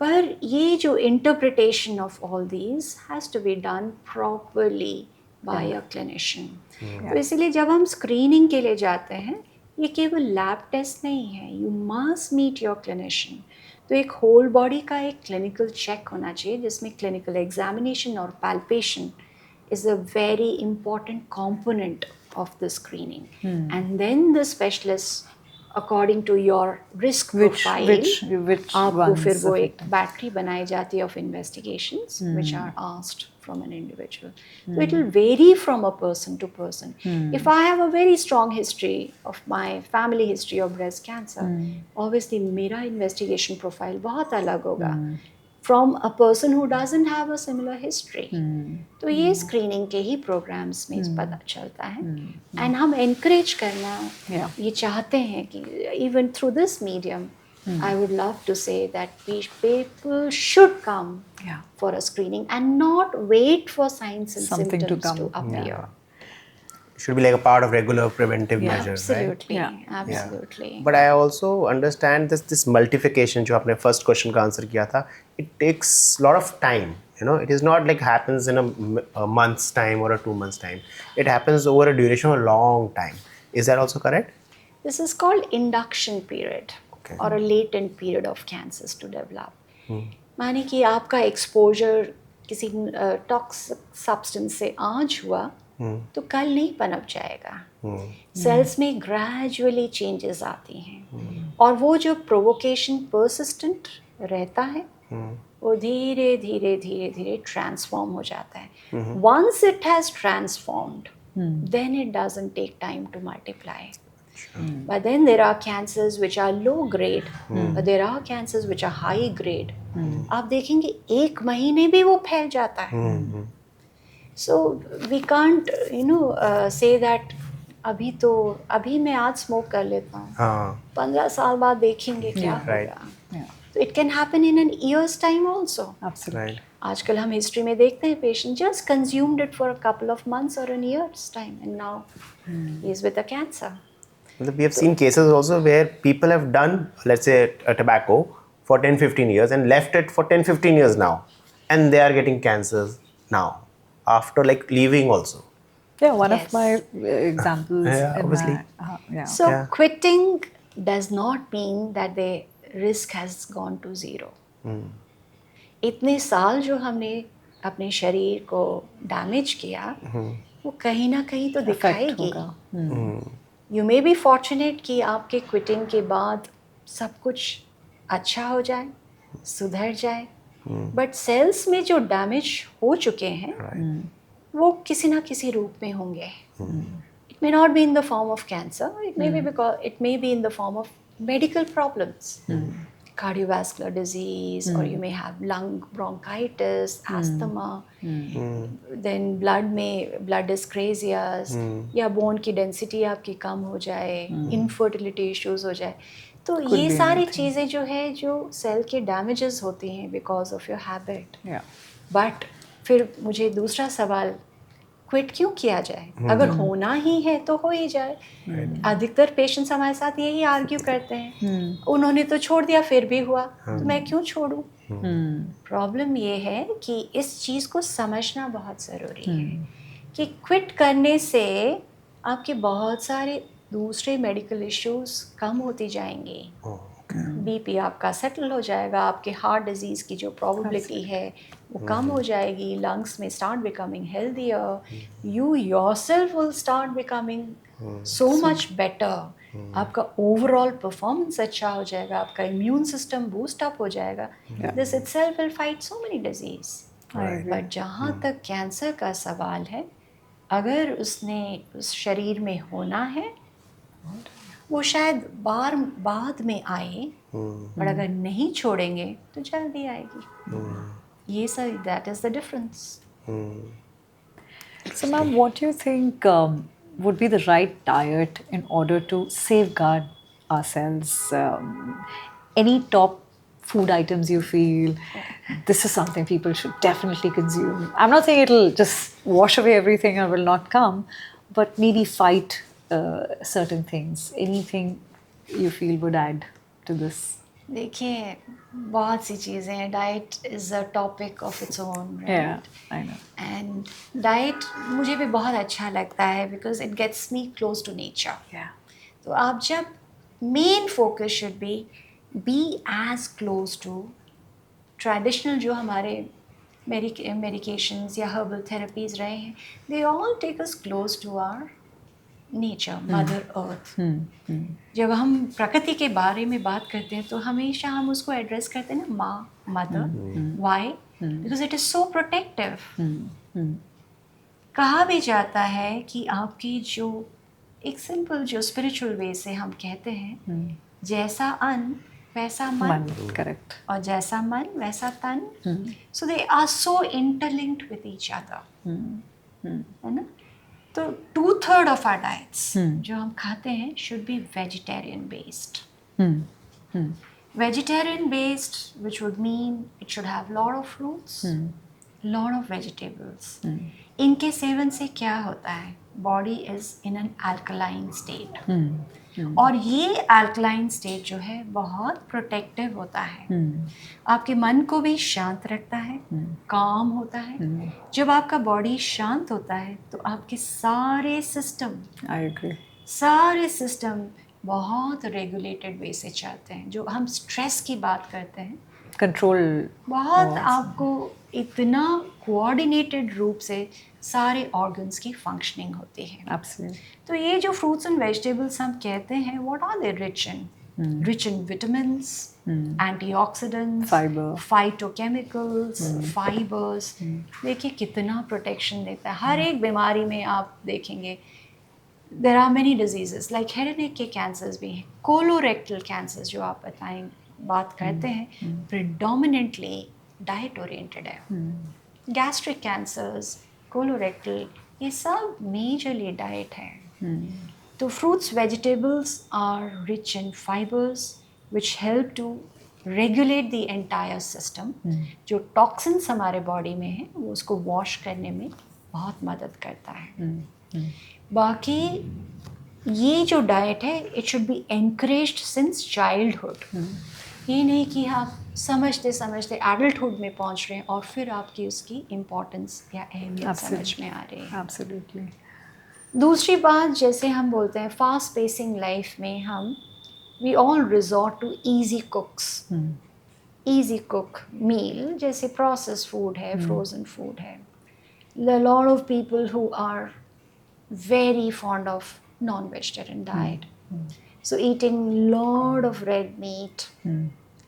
पर ये जो interpretation of all these has to be done properly by a clinician. तो इसीलिए जब हम स्क्रीनिंग के लिए जाते हैं, ये केवल लैब टेस्ट नहीं है, you must meet your clinician. तो एक होल बॉडी का एक क्लिनिकल चेक होना चाहिए, जिसमें क्लिनिकल एग्जामिनेशन और palpation is a very important component of the screening. And then the specialist, according to your risk profile, which आपको ones फिर वो एक affected? बैटरी बनाई जाती है of investigations which are asked from an individual. So it will vary from a person to person. If I have a very strong history of my family history of breast cancer, obviously मेरा investigation profile बहुत अलग होगा from a person who doesn't have a similar history. तो ये screening के ही programmes में पता चलता है. एंड हम encourage करना Yeah. ये चाहते हैं कि even through this medium, I would love to say that people should come Yeah. for a screening and not wait for signs and Something to symptoms to come. appear. Should be like a part of regular preventive Yeah. measures, right? Absolutely, Yeah. absolutely. But I also understand this multiplication जो आपने first question का answer किया था, it takes lot of time. You know, it is not like happens in a month's time or a 2 months time. It happens over a duration of a long time. Is that also correct? This is called induction period Okay. or a latent period of cancers to develop. माने कि आपका exposure किसी toxic substance से आज हुआ, तो कल नहीं पनप जाएगा. सेल्स में ग्रेजुअली चेंजेस आती हैं, और वो जो प्रोवोकेशन परसिस्टेंट रहता है, वो धीरे धीरे धीरे धीरे ट्रांसफॉर्म हो जाता है. Once it has transformed, then it doesn't take time to multiply. But then there are cancers which are low grade, but there are cancers which are high grade. आप देखेंगे 1 महीने भी वो फैल जाता है. So we can't, say that अभी मैं आज स्मोक कर लेता हूँ, हाँ. 15 साल बाद देखेंगे क्या right. होगा. Yeah. So it can happen in an year's time also. Absolutely. Right. आजकल हम हिस्ट्री में देखते हैं patient just consumed it for a couple of months or a year's time, and now he is with a cancer. We have seen cases also where people have done, let's say, a tobacco for 10-15 years and left it for 10-15 years now, and they are getting cancers now after like leaving also. Yeah, one Yes. of my examples. Yeah, in obviously. yeah. So Yeah. quitting does not mean that the risk has gone to zero. इतने साल जो हमने अपने शरीर को damage किया, वो कहीं ना कहीं तो Effect दिखाएगी. होगा. यू मे बी फॉर्चुनेट कि आपके क्विटिंग के बाद सब कुछ अच्छा हो जाए, सुधर जाए, बट सेल्स में जो डैमेज हो चुके हैं, वो किसी ना किसी रूप में होंगे. It may not be in the form of cancer, it may be because it may be in the form of medical problems, cardiovascular disease, or you may have lung bronchitis, asthma, then blood dyscrasias, या bone की density आपकी कम हो जाए, infertility issues हो जाए. तो ये सारी चीज़ें जो है जो सेल के डैमेजेस होती हैं because of your habit. Yeah. But फिर मुझे दूसरा सवाल क्विट क्यों किया जाए? अगर होना ही है तो हो ही जाए। अधिकतर पेशेंट्स हमारे साथ यही आर्ग्यू करते हैं, उन्होंने तो छोड़ दिया फिर भी हुआ, तो मैं क्यों छोड़ूं? प्रॉब्लम ये है कि इस चीज़ को समझना बहुत ज़रूरी है कि क्विट करने से आपके बहुत सारे दूसरे मेडिकल इश्यूज कम होती जाएंगे। बीपी आपका सेटल हो जाएगा, आपके हार्ट डिजीज़ की जो प्रोबेबिलिटी है वो कम हो जाएगी, लंग्स में start becoming healthier, you yourself will start becoming so much better, आपका ओवरऑल परफॉर्मेंस अच्छा हो जाएगा, आपका इम्यून सिस्टम बूस्ट अप हो जाएगा, this itself will fight so many disease. But जहाँ तक कैंसर का सवाल है, अगर उसने उस शरीर में होना है वो शायद बाद में आए, पर अगर नहीं छोड़ेंगे तो जल्दी आएगी। ये sir that is the difference. So, ma'am, what do you think would be the right diet in order to safeguard ourselves? Any top food items you feel this is something people should definitely consume? I'm not saying it'll just wash away everything or will not come, but maybe fight certain things. Anything you feel would add to this? देखिए, बहुत सी चीज़ें हैं, diet is a topic of its own, Yeah, I know. And diet मुझे भी बहुत अच्छा लगता है because it gets me close to nature. Yeah. तो आप जब main focus should be as close to traditional जो हमारे मेडिकेशंस या हर्बल थेरेपीज रहे हैं, they all take us close to our nature, mother earth. जब हम प्रकृति के बारे में बात करते हैं तो हमेशा हम उसको एड्रेस करते हैं ना, माँ, mother. Why? Because it is so protective. कहा भी जाता है कि आपकी जो एक सिंपल जो स्पिरिचुअल वे से हम कहते हैं, जैसा अन्न वैसा मन, Correct. और जैसा मन वैसा तन, so they are so interlinked with each other, है ना? तो 2/3 ऑफ आवर डाइट्स जो हम खाते हैं should be vegetarian based. Vegetarian based, which would mean it should have lot of fruits, lot of vegetables. इनके सेवन से क्या होता है? Body is in an alkaline state. और ये alkaline state जो है बहुत प्रोटेक्टिव होता है, आपके मन को भी शांत रखता है, काम होता है। जब आपका बॉडी शांत होता है तो आपके सारे सिस्टम बहुत रेगुलेटेड वे से चलते हैं। जो हम स्ट्रेस की बात करते हैं, कंट्रोल बहुत आपको इतना कोऑर्डिनेटेड रूप से सारे ऑर्गन्स की फंक्शनिंग होती है। Absolutely. तो ये जो फ्रूट्स एंड वेजिटेबल्स हम कहते हैं, what are they? Rich in vitamins, antioxidants, Fiber. Phytochemicals, fibers. देखिए कितना प्रोटेक्शन देता है। हर एक बीमारी में आप देखेंगे there are many diseases, like head and neck के कैंसर्स भी हैं, कोलोरेक्टल कैंसर्स जो आप बात करते हैं, प्रिडोमिनेंटली डाइट ओरिएंटेड है। गैस्ट्रिक कैंसर्स, कोलोरेक्टल, ये सब मेजरली डाइट है। तो fruits vegetables are rich in fibers which help to regulate the entire system. जो टॉक्सिन्स हमारे बॉडी में हैं वो उसको वॉश करने में बहुत मदद करता है। बाकी ये जो डाइट है, it should be encouraged since childhood. ये नहीं कि आप समझते समझते एडल्टहुड में पहुंच रहे हैं और फिर आपकी उसकी इम्पोर्टेंस या अहमियत समझ में आ रही है। Absolutely. दूसरी बात, जैसे हम बोलते हैं फास्ट पेसिंग लाइफ में हम we all resort to easy cooks, easy cook meal, जैसे प्रोसेस फूड है, फ्रोजन फूड है। Lot of people who are very fond of non-vegetarian diet. So eating lot of red meat,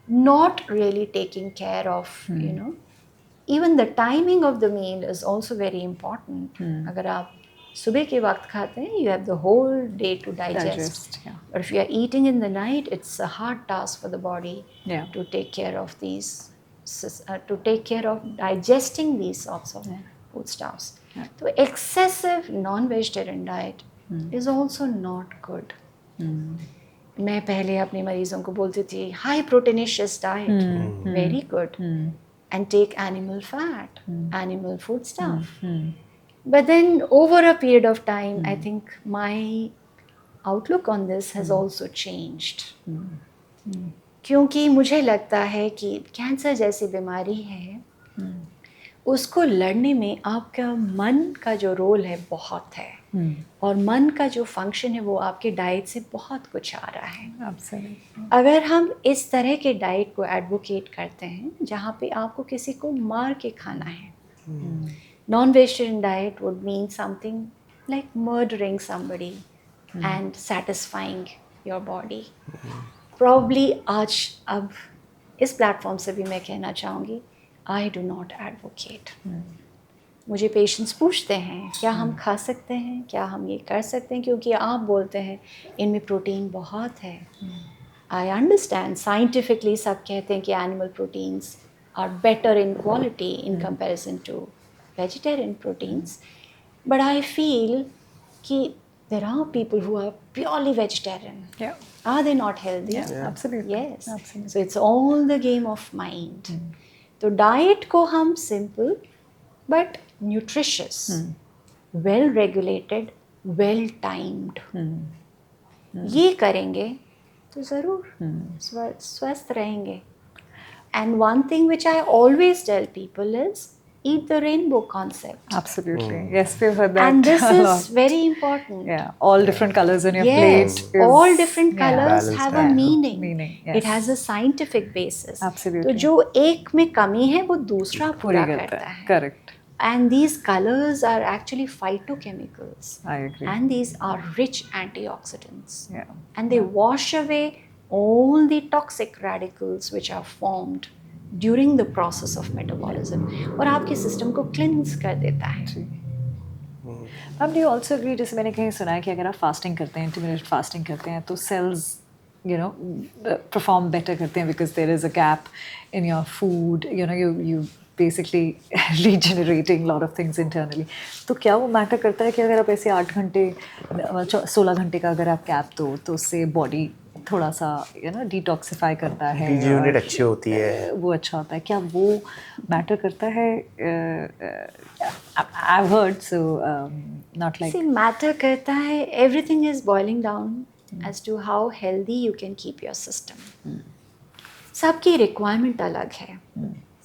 not really taking care of, you know, even the timing of the meal is also very important. अगर आप सुबह के वक्त खाते हैं, you have the whole day to digest. Yeah. But if you are eating in the night, it's a hard task for the body Yeah. to take care of these, to take care of digesting these sorts of foodstuffs. तो excessive non-vegetarian diet is also not good. मैं पहले अपने मरीजों को बोलती थी high proteinaceous diet, very good, and take animal fat, animal food stuff. But then over a period of time, I think my outlook on this has also changed. क्योंकि मुझे लगता है कि कैंसर जैसी बीमारी है, उसको लड़ने में आपका मन का जो रोल है बहुत है, और मन का जो फंक्शन है वो आपके डाइट से बहुत कुछ आ रहा है। Absolutely. अगर हम इस तरह के डाइट को एडवोकेट करते हैं जहाँ पे आपको किसी को मार के खाना है, non vegetarian diet would mean something like murdering somebody and satisfying your body. Probably आज अब इस प्लेटफॉर्म से भी मैं कहना चाहूँगी, आई डू नॉट एडवोकेट। मुझे पेशेंट्स पूछते हैं क्या हम खा सकते हैं, क्या हम ये कर सकते हैं, क्योंकि आप बोलते हैं इनमें प्रोटीन बहुत है। आई अंडरस्टैंड साइंटिफिकली सब कहते हैं कि animal proteins are better in quality in comparison to vegetarian proteins, but I feel कि there are people who are purely vegetarian. Yeah. Are they not healthy? Yeah, absolutely. Yes. Absolutely. So it's all the game of mind. तो diet को हम simple but nutritious, well regulated, well timed ये करेंगे तो ज़रूर स्वस्थ रहेंगे। And one thing which I always tell people is eat the rainbow concept. Absolutely. Yes, we've heard that. And this a is lot. very important. Yeah, all different colors on your Yes, plate. is- all different yeah. colors Balanced have a diet. meaning. Yes. It has a scientific basis. Absolutely. तो जो एक में कमी है वो दूसरा पूरा पूरी करता करता है. है. Correct. And these colors are actually phytochemicals. I agree. And these are rich antioxidants. Yeah. And they wash away all the toxic radicals which are formed during the process of metabolism. और आपके system को क्लिनस कर देता है. अब do you also agree, जैसे मैंने कहीं सुना है कि अगर आप फास्टिंग करते हैं, इंटरमिटेंट फास्टिंग करते हैं, तो cells you know perform better करते हैं because there is a gap in your food, you know you basically regenerating lot of things internally. तो क्या वो मैटर करता है कि अगर आप ऐसे 8 घंटे 16 घंटे का अगर आप गैप दो तो उससे बॉडी थोड़ा सा यू नो डिटॉक्सिफाई करता है, यूनिट अच्छी होती है, वो अच्छा होता है, क्या वो मैटर करता है? I have heard, so not like See, matter करता है, everything is boiling down as to how healthy you can keep your system. सबकी requirement अलग है.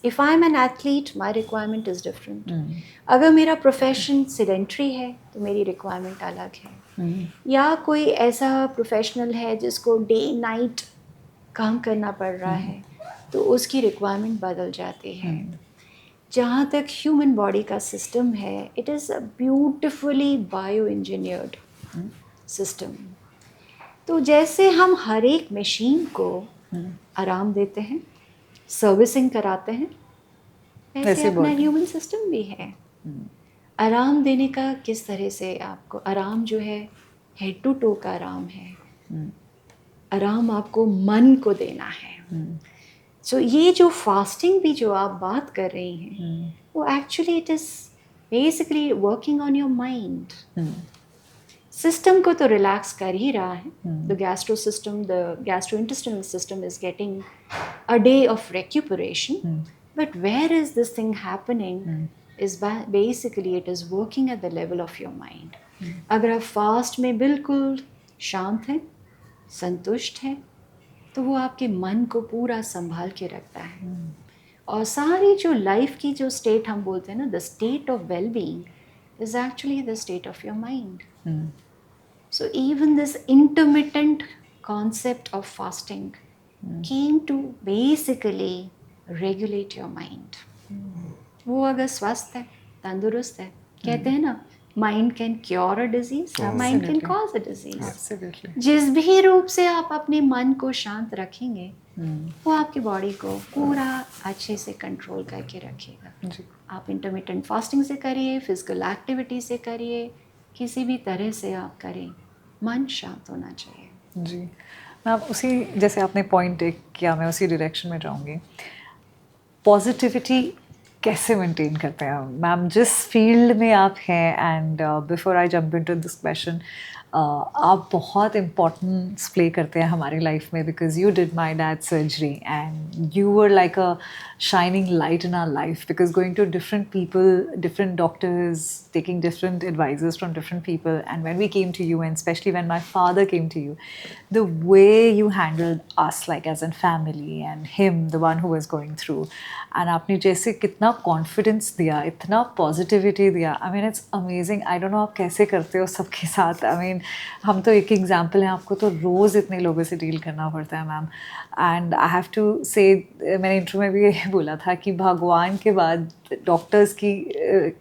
If I'm an athlete, my requirement is different. अगर मेरा profession sedentary है तो मेरी requirement अलग है. या कोई ऐसा प्रोफेशनल है जिसको डे नाइट काम करना पड़ रहा है तो उसकी रिक्वायरमेंट बदल जाती है. जहाँ तक ह्यूमन बॉडी का सिस्टम है, it is a beautifully bio engineered system. तो जैसे हम हर एक मशीन को आराम देते हैं, सर्विसिंग कराते हैं, वैसे अपना ह्यूमन सिस्टम भी है. आराम देने का किस तरह से आपको आराम जो है हेड टू टो का आराम है. आराम आपको मन को देना है. सो ये जो फास्टिंग भी जो आप बात कर रही हैं वो actually it is basically working on your mind. System को तो रिलैक्स कर ही रहा है. The gastro system, the gastrointestinal system is getting a day of recuperation. But where is this thing happening is basically it is working at the level of your mind. अगर आप fast में बिल्कुल शांत हैं, संतुष्ट हैं, तो वो आपके मन को पूरा संभाल के रखता है. और सारी जो लाइफ की जो स्टेट हम बोलते हैं ना, the state of well being is actually the state of your mind. So even this intermittent concept of fasting came to basically regulate your mind. वो अगर स्वस्थ है, तंदुरुस्त है, कहते हैं ना mind can cure a disease, mind can cause a disease. जिस भी रूप से आप अपने मन को शांत रखेंगे वो आपकी बॉडी को पूरा अच्छे से कंट्रोल करके रखेगा. आप इंटरमिटेंट फास्टिंग से करिए, फिजिकल एक्टिविटी से करिए, किसी भी तरह से आप करें, मन शांत होना चाहिए. जी, मैं उसी जैसे आपने पॉइंट एक किया, मैं उसी डायरेक्शन में जाऊँगी. पॉजिटिविटी कैसे मेंटेन करते हैं मैम, जिस फील्ड में आप हैं? And before I jump into this question, आप बहुत इम्पोर्टेंस प्ले करते हैं हमारी लाइफ में because you did my dad surgery and you were like a shining light in our life because going to different people, different doctors, taking different advices from different people, and when we came to you, and especially when my father came to you, the way you handled us like as a family and him, the one who was going through, and आपने जैसे कितना confidence दिया, इतना positivity दिया, I mean it's amazing. I don't know आप कैसे करते हो सबके साथ. I mean हम तो एक example हैं, आपको तो रोज़ इतने लोगों से deal करना पड़ता है ma'am. And I have to say, मैंने इंटरव्यू में भी ये बोला था कि भगवान के बाद डॉक्टर्स की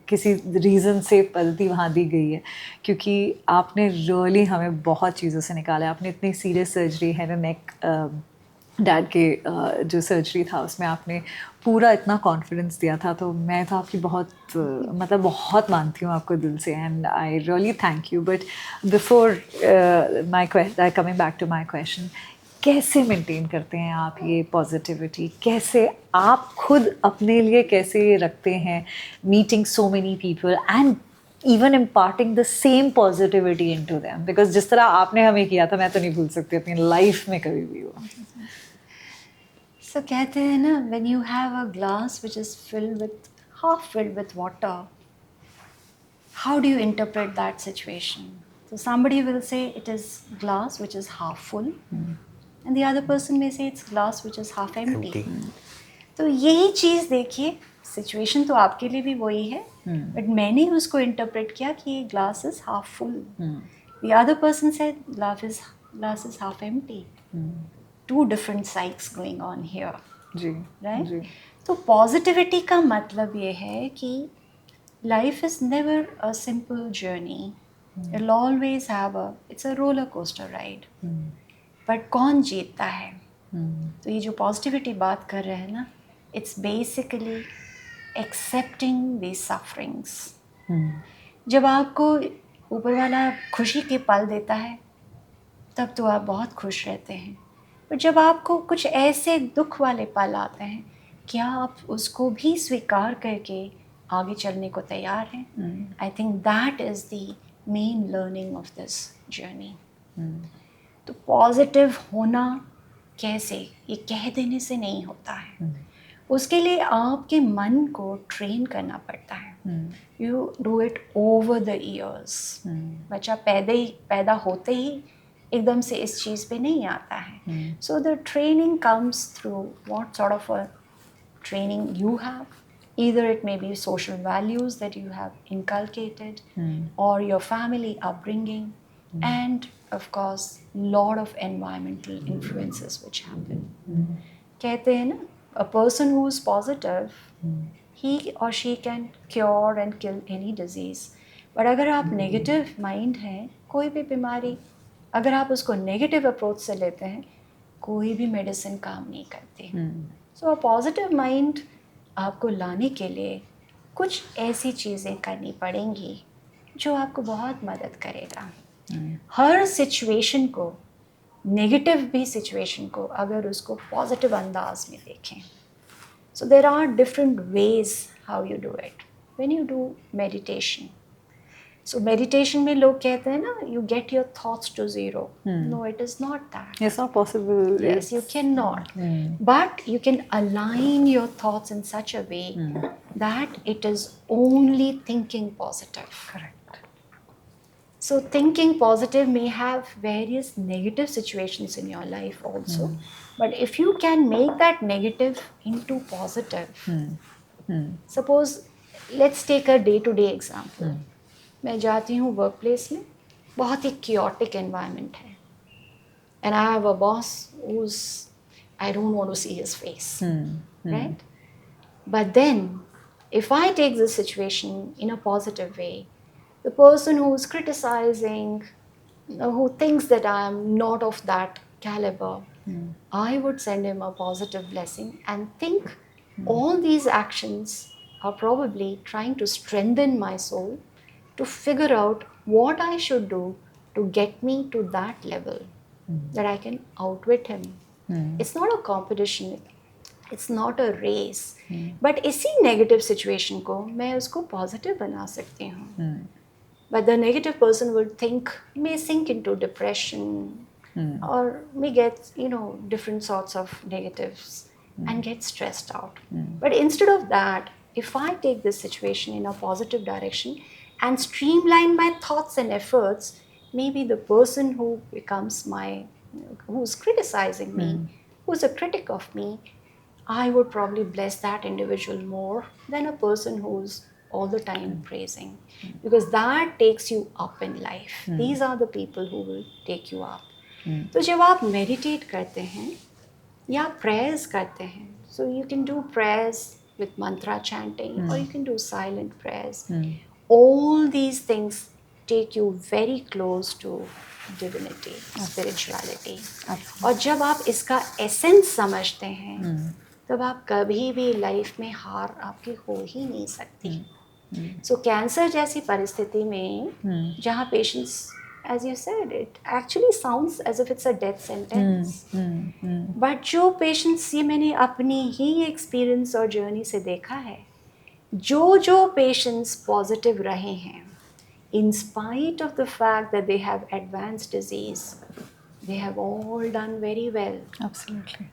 किसी रीज़न से पद्धति वहाँ दी गई है क्योंकि आपने रियली हमें बहुत चीज़ों से निकाला है. आपने इतनी सीरियस सर्जरी है ना, नेक डैड के जो सर्जरी था उसमें आपने पूरा इतना कॉन्फिडेंस दिया था. तो मैं तो आपकी बहुत मतलब बहुत मानती हूँ आपको दिल से and I really thank you. But before my coming back to my question, कैसे मेंटेन करते हैं आप ये पॉजिटिविटी? कैसे आप खुद अपने लिए कैसे ये रखते हैं meeting so many people and even imparting the same positivity into them? Because जिस तरह आपने हमें किया था मैं तो नहीं भूल सकती अपनी लाइफ में कभी भी वो. So कहते हैं ना, when you have a glass which is half filled with water, how do you interpret that situation? So somebody will say it is glass which is half full, and the other person may say it's glass which is half empty. तो यही चीज़ देखिए, situation तो आपके लिए भी वही है, but मैंने उसको इंटरप्रेट किया कि ये glass is half full, the other person said glass is half empty. Two different sides going on here. जी, राइट. जी. तो पॉजिटिविटी का मतलब ये है कि life is never a simple journey. It'll always have it's a roller coaster ride. But कौन जीतता है? तो ये जो पॉजिटिविटी बात कर रहे हैं ना, it's basically accepting the sufferings. जब आपको ऊपर वाला खुशी के पल देता है तब तो आप बहुत खुश रहते हैं, पर जब आपको कुछ ऐसे दुख वाले पल आते हैं, क्या आप उसको भी स्वीकार करके आगे चलने को तैयार हैं? I think that is the main learning of this journey. तो पॉजिटिव होना कैसे? ये कह देने से नहीं होता है. उसके लिए आपके मन को ट्रेन करना पड़ता है. You do it over the years. बच्चा पैदा होते ही एकदम से इस चीज़ पे नहीं आता है. So the training comes through what sort of a training you have. Either it may be social values that you have inculcated, or your family upbringing, and of course lot of environmental influences which happen. कहते हैं ना, a person who is positive, he or she can cure and kill any disease. but अगर आप negative mind हैं, कोई भी बीमारी अगर आप उसको negative approach से लेते हैं, कोई भी medicine काम नहीं करती. So a positive mind आपको लाने के लिए कुछ ऐसी चीज़ें करनी पड़ेंगी जो आपको बहुत मदद करेगा. हर सिचुएशन को, नेगेटिव भी सिचुएशन को, अगर उसको पॉजिटिव अंदाज में देखें. So there are different ways how you do it. When you do meditation, so meditation में लोग कहते हैं ना, you get your thoughts to zero. No, it is not that. It's not possible. Yes, you cannot. But you can align your thoughts in such a way that it is only thinking positive. Correct. So thinking positive may have various negative situations in your life also. But if you can make that negative into positive, suppose let's take a day-to-day example. मैं जाती हूँ work place में, बहुत ही chaotic environment है, and I have a boss who's, I don't want to see his face, right? But then, if I take this situation in a positive way, the person who's criticizing, who thinks that I am not of that caliber, I would send him a positive blessing and think all these actions are probably trying to strengthen my soul to figure out what I should do to get me to that level. That I can outwit him. It's not a competition. It's not a race. But इसी negative situation को मैं उसको positive बना सकती हूँ. but the negative person would think, may sink into depression or may get different sorts of negatives and get stressed out. But instead of that, if I take this situation in a positive direction and streamline my thoughts and efforts, maybe the person who becomes who's criticizing me, who's a critic of me, I would probably bless that individual more than a person who's all the time praising, because that takes you up in life. These are the people who will take you up. तो जब आप meditate करते हैं या prayers करते हैं, so you can do prayers with mantra chanting or you can do silent prayers. All these things take you very close to divinity, spirituality. और जब आप इसका एसेंस समझते हैं, तब आप कभी भी लाइफ में हार आपकी हो ही नहीं सकती. सो कैंसर जैसी परिस्थिति में जहाँ patients, as you said, it actually sounds as if it's a death sentence. But जो पेशेंट्स, ये मैंने अपनी ही एक्सपीरियंस और जर्नी से देखा है, जो पेशेंट्स पॉजिटिव रहे हैं, in spite of the fact that they have advanced disease, they have all done very well. Absolutely.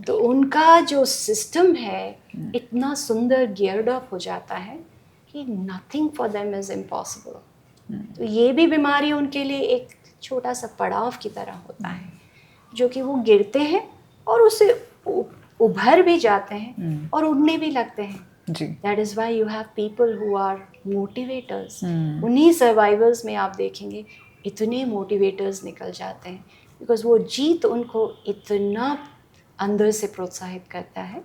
तो उनका जो सिस्टम है इतना सुंदर गियर्ड अप हो जाता है कि nothing for them is impossible. तो ये भी बीमारी उनके लिए एक छोटा सा पड़ाव की तरह होता है, जो कि वो गिरते हैं और उससे उभर भी जाते हैं और उड़ने भी लगते हैं. That is why you have people who are motivators. उन्हीं सर्वाइवर्स में आप देखेंगे इतने मोटिवेटर्स निकल जाते हैं, बिकॉज वो जीत उनको इतना अंदर से प्रोत्साहित करता है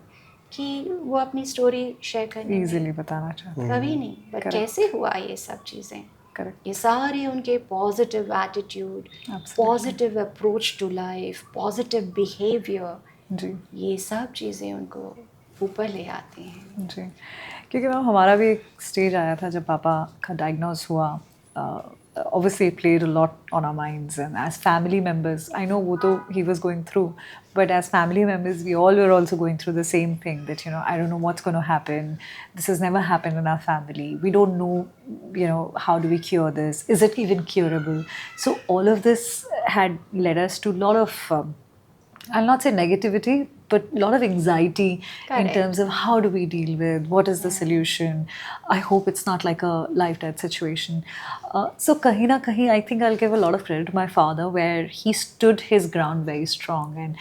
कि वो अपनी स्टोरी शेयर करने इजीली बताना चाहते हैं. कभी नहीं, बट कैसे हुआ ये सब चीज़ें. ये सारे उनके positive attitude, positive approach to life, positive behaviour, ये सब चीज़ें उनको ऊपर ले आती हैं. जी, क्योंकि मैम हमारा भी एक स्टेज आया था जब पापा का डायग्नोज हुआ. Obviously it played a lot on our minds, and as family members, I know वो तो he was going through, but as family members we all were also going through the same thing, that I don't know what's going to happen, this has never happened in our family, we don't know how do we cure this, is it even curable. So all of this had led us to a lot of I'll not say negativity, but a lot of anxiety. Correct. In terms of how do we deal with, what is the solution. I hope it's not like a life-death situation. So kahin na kahin, I think I'll give a lot of credit to my father, where he stood his ground very strong. And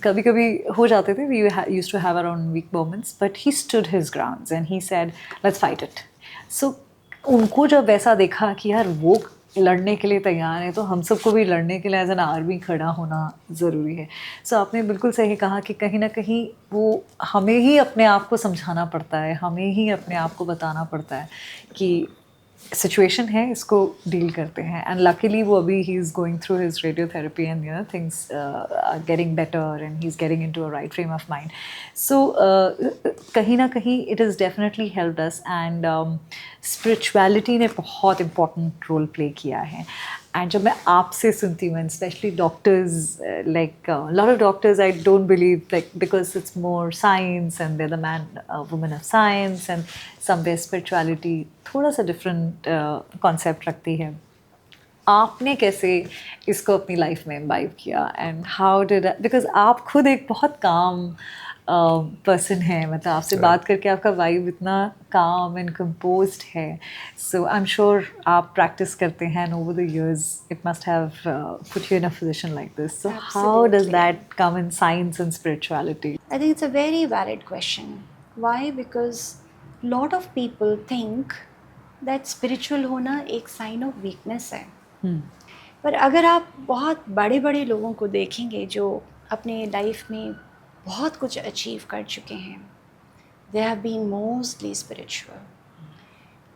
kabhi ho jate the, we used to have our own weak moments, but he stood his grounds and he said, let's fight it. So उनको जब वैसा देखा कि यार वो लड़ने के लिए तैयार है, तो हम सबको भी लड़ने के लिए एज एन आर्मी खड़ा होना ज़रूरी है. सो आपने बिल्कुल सही कहा कि कहीं ना कहीं वो हमें ही अपने आप को समझाना पड़ता है, हमें ही अपने आप को बताना पड़ता है कि सिचुएशन है, इसको डील करते हैं. एंड लकीली वो अभी ही is going through his radiotherapy and things are getting better and he is getting into a right frame of mind. So कहीं ना कहीं it is definitely helped us. And spirituality ने बहुत इम्पॉर्टेंट रोल प्ले किया है. And जब मैं आपसे सुनती हूँ, and specially doctors, like lot of doctors I don't believe, like because it's more science and they're the man women of science, and somewhere spirituality थोड़ा सा डिफरेंट कॉन्सेप्ट रखती है. आपने कैसे इसको अपनी लाइफ में इम्बाइब किया, एंड हाउ डिड, बिकॉज आप खुद एक बहुत काम पर्सन है, मतलब आपसे बात करके आपका वाइब इतना काम एंड कंपोज्ड है. सो आई एम श्योर आप प्रैक्टिस करते हैं, and over the years it must have put you in a position like this. So how does that come in science and spirituality? I think it's a very valid question. Why? Because lot of people think that spiritual होना एक sign of weakness है. पर अगर आप बहुत बड़े बड़े लोगों को देखेंगे जो अपने लाइफ में बहुत कुछ अचीव कर चुके हैं, they have been mostly spiritual.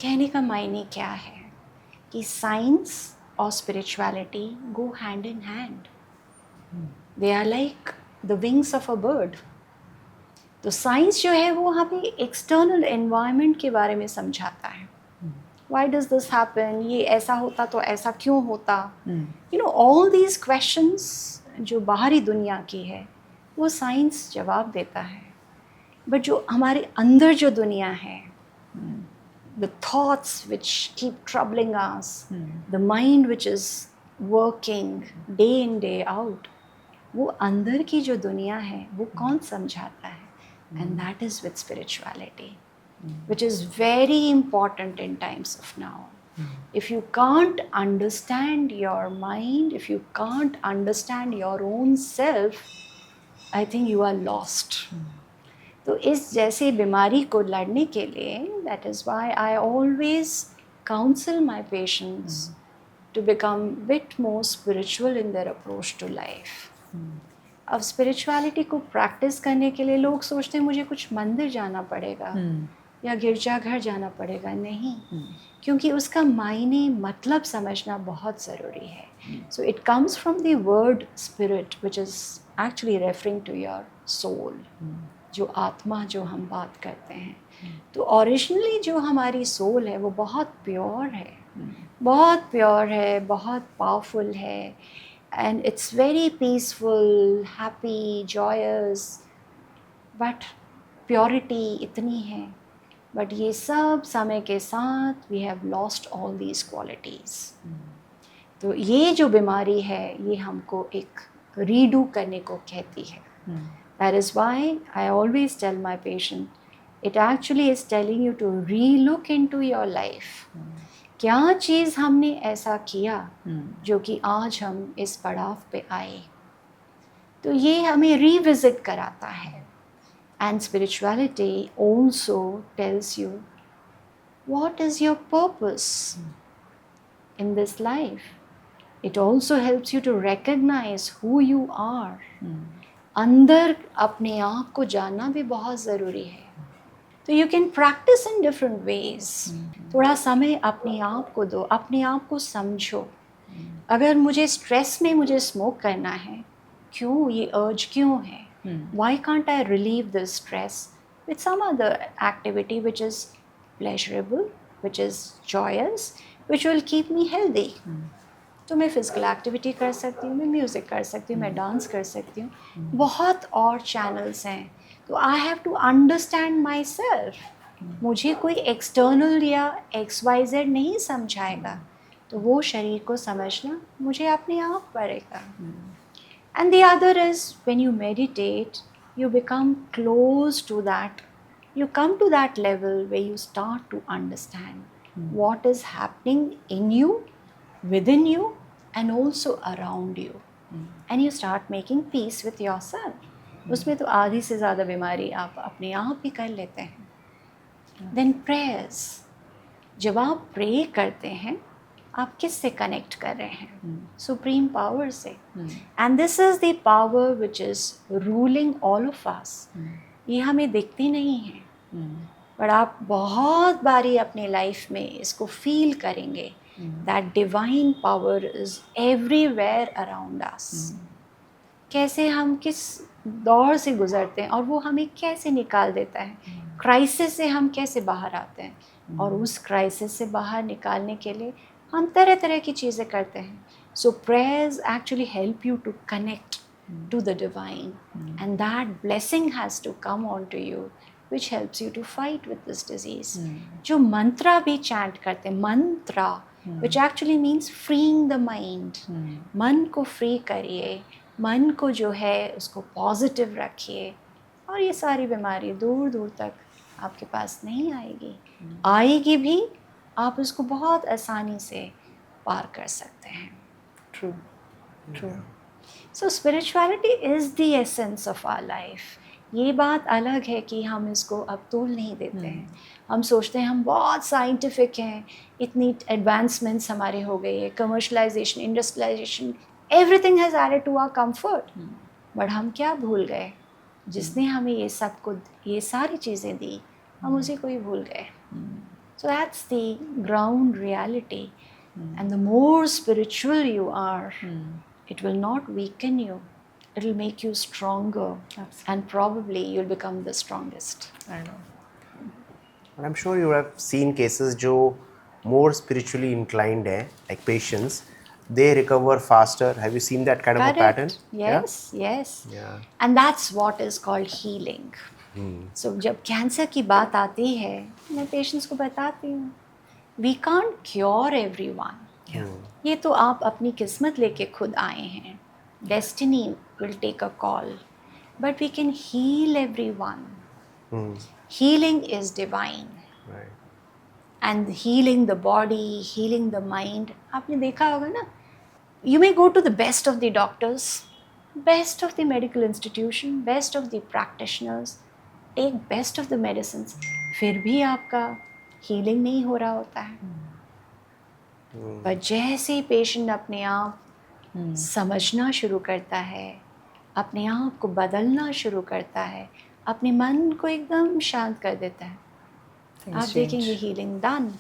कहने का मायने क्या है कि साइंस और spirituality go hand in hand. They are like the wings of a bird. तो साइंस जो है वो हमें एक्सटर्नल एनवायरनमेंट के बारे में समझाता है. Why does this happen? ये ऐसा होता तो ऐसा क्यों होता? All these questions जो बाहरी दुनिया की है वो साइंस जवाब देता है. बट जो हमारे अंदर जो दुनिया है the thoughts which keep troubling us, the mind which is working day in day out, वो अंदर की जो दुनिया है वो कौन समझाता है? And that is with spirituality, which is very important in times of now. If you can't understand your mind, if you can't understand your own self, I think you are lost. तो इस जैसी बीमारी को लड़ने के लिए, that is why I always counsel my patients to become bit more spiritual in their approach to life. अब spirituality को प्रैक्टिस करने के लिए लोग सोचते हैं मुझे कुछ मंदिर जाना पड़ेगा या गिरजाघर जाना पड़ेगा. नहीं, क्योंकि उसका मायने मतलब समझना बहुत ज़रूरी है. So it comes from the word spirit which is actually referring to your soul, जो आत्मा जो हम बात करते हैं. तो ओरिजिनली जो हमारी सोल है वो बहुत प्योर है, बहुत प्योर है, बहुत पावरफुल है, and it's very peaceful, happy, joyous. But purity इतनी है, बट ये सब समय के साथ we have lost all these qualities. तो ये जो बीमारी है ये हमको एक रीडू करने को कहती है. That is why I always tell my patient, it actually is telling you to re-look into your life. क्या चीज़ हमने ऐसा किया जो कि आज हम इस पड़ाव पे आए. तो ये हमें revisit कराता है. And spirituality also tells you what is your purpose in this life. It also helps you to recognize who you are. अंदर अपने आप को जानना भी बहुत ज़रूरी है. तो you can practice in different ways. थोड़ा समय अपने आप को दो, अपने आप को समझो. अगर मुझे स्ट्रेस में मुझे स्मोक करना है, क्यों ये अर्ज क्यों है? Why can't I relieve this stress with some other activity which is pleasurable, which is joyous, which will keep me healthy. तो मैं फ़िज़िकल एक्टिविटी कर सकती हूँ, मैं म्यूज़िक कर सकती हूँ, मैं डांस कर सकती हूँ. बहुत और चैनल्स हैं. तो I have to understand myself. मुझे कोई एक्सटर्नल या XYZ नहीं समझाएगा. तो वो शरीर को समझना मुझे अपने आप पड़ेगा. And the other is when you meditate, you become close to that. You come to that level where you start to understand what is happening in you, within you, and also around you. And you start making peace with yourself. उसमें तो आधी से ज़्यादा बीमारी आप अपने आप ही कर लेते हैं. Then prayers. जब आप प्रे करते हैं, आप किस से कनेक्ट कर रहे हैं? सुप्रीम पावर से. And this is the power which is ruling all of us. ये हमें दिखती नहीं है, पर आप बहुत बारी अपने लाइफ में इसको फील करेंगे. That divine power is everywhere around us. कैसे हम किस दौर से गुज़रते हैं और वो हमें कैसे निकाल देता है. क्राइसिस से हम कैसे बाहर आते हैं, और उस क्राइसिस से बाहर निकालने के लिए हम तरह तरह की चीज़ें करते हैं. So prayers actually help you to connect to the divine, and that blessing has to come on to you which helps you to fight with this disease. जो मंत्रा भी चैंट करते हैं, मंत्रा which actually means freeing the mind. मन को free करिए, मन को जो है उसको पॉजिटिव रखिए, और ये सारी बीमारी दूर दूर तक आपके पास नहीं आएगी. आएगी भी, आप उसको बहुत आसानी से पार कर सकते हैं. True. True. So spirituality is the essence of our life. ये बात अलग है कि हम इसको अब तोल नहीं देते हैं. हम सोचते हैं हम बहुत साइंटिफिक हैं, इतनी एडवांसमेंट्स हमारे हो गई है, commercialisation, industrialisation, everything has added to our comfort. But हम क्या भूल गए? जिसने हमें ये सब को, ये सारी चीज़ें दी, हम उसी को ही भूल गए. So that's the ground reality. And the more spiritual you are, it will not weaken you. It will make you stronger. Absolutely. And probably you'll become the strongest. I know. And I'm sure you have seen cases जो more spiritually inclined है, like patients, they recover faster. Have you seen that kind of a pattern? Yes, yes. Yeah. And that's what is called healing. सो जब cancer की बात आती है मैं patients को बताती हूँ वी कांट क्योर एवरीवन, ये तो आप अपनी किस्मत लेके खुद आए हैं, destiny will take a call, but we can heal everyone. Healing is divine and healing the body, healing the mind. आपने देखा होगा ना, you may go to the best of the doctors, best of the medical institution, best of the practitioners, take best of the medicines, फिर भी आपका healing नहीं हो रहा होता है. पर जैसे ही पेशेंट अपने आप समझना शुरू करता है, अपने आप को बदलना शुरू करता है, अपने मन को एकदम शांत कर देता है, आप देखेंगे healing done.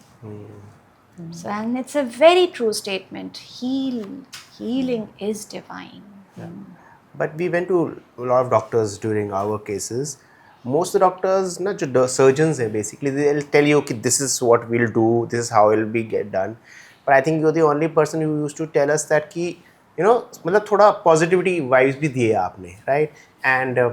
So, and it's a very true statement. Healing is divine. But we went to a lot of doctors during our cases. Most of the doctors, ना जो surgeons हैं, basically they'll tell you कि this is what we'll do, this is how it'll be get done. But I think you're the only person who used to tell us that कि you know मतलब थोड़ा positivity vibes भी दिए आपने, right? And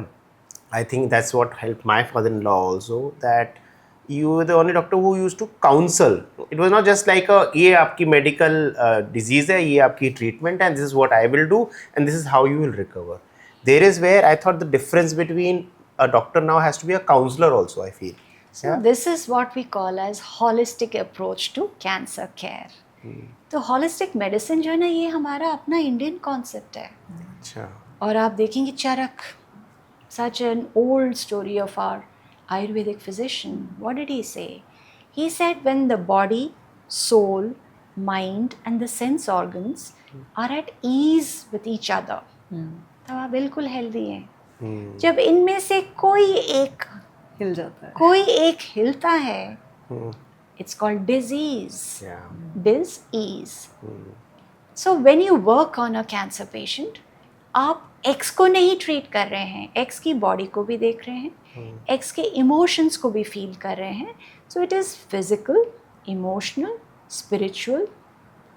I think that's what helped my father-in-law also, that you were the only doctor who used to counsel. It was not just like a ये आपकी medical disease है, ये आपकी treatment and this is what I will do and this is how you will recover. There is where I thought the difference between a doctor now has to be a counselor also, I feel. So this is what we call as holistic approach to cancer care. तो holistic medicine जो है ना, ये हमारा अपना Indian concept है. अच्छा. और आप देखेंगे चरक, such an old story of our Ayurvedic physician, what did he say? He said when the body, soul, mind and the sense organs are at ease with each other, तो आप बिल्कुल healthy हैं. जब इनमें से कोई एक हिल जाता है, कोई एक हिलता है, it's called disease. Yeah. Dis-ease. So when you work on a cancer patient, आप एक्स को नहीं ट्रीट कर रहे हैं, एक्स की बॉडी को भी देख रहे हैं, एक्स के इमोशंस को भी फील कर रहे हैं. So it is physical, emotional, spiritual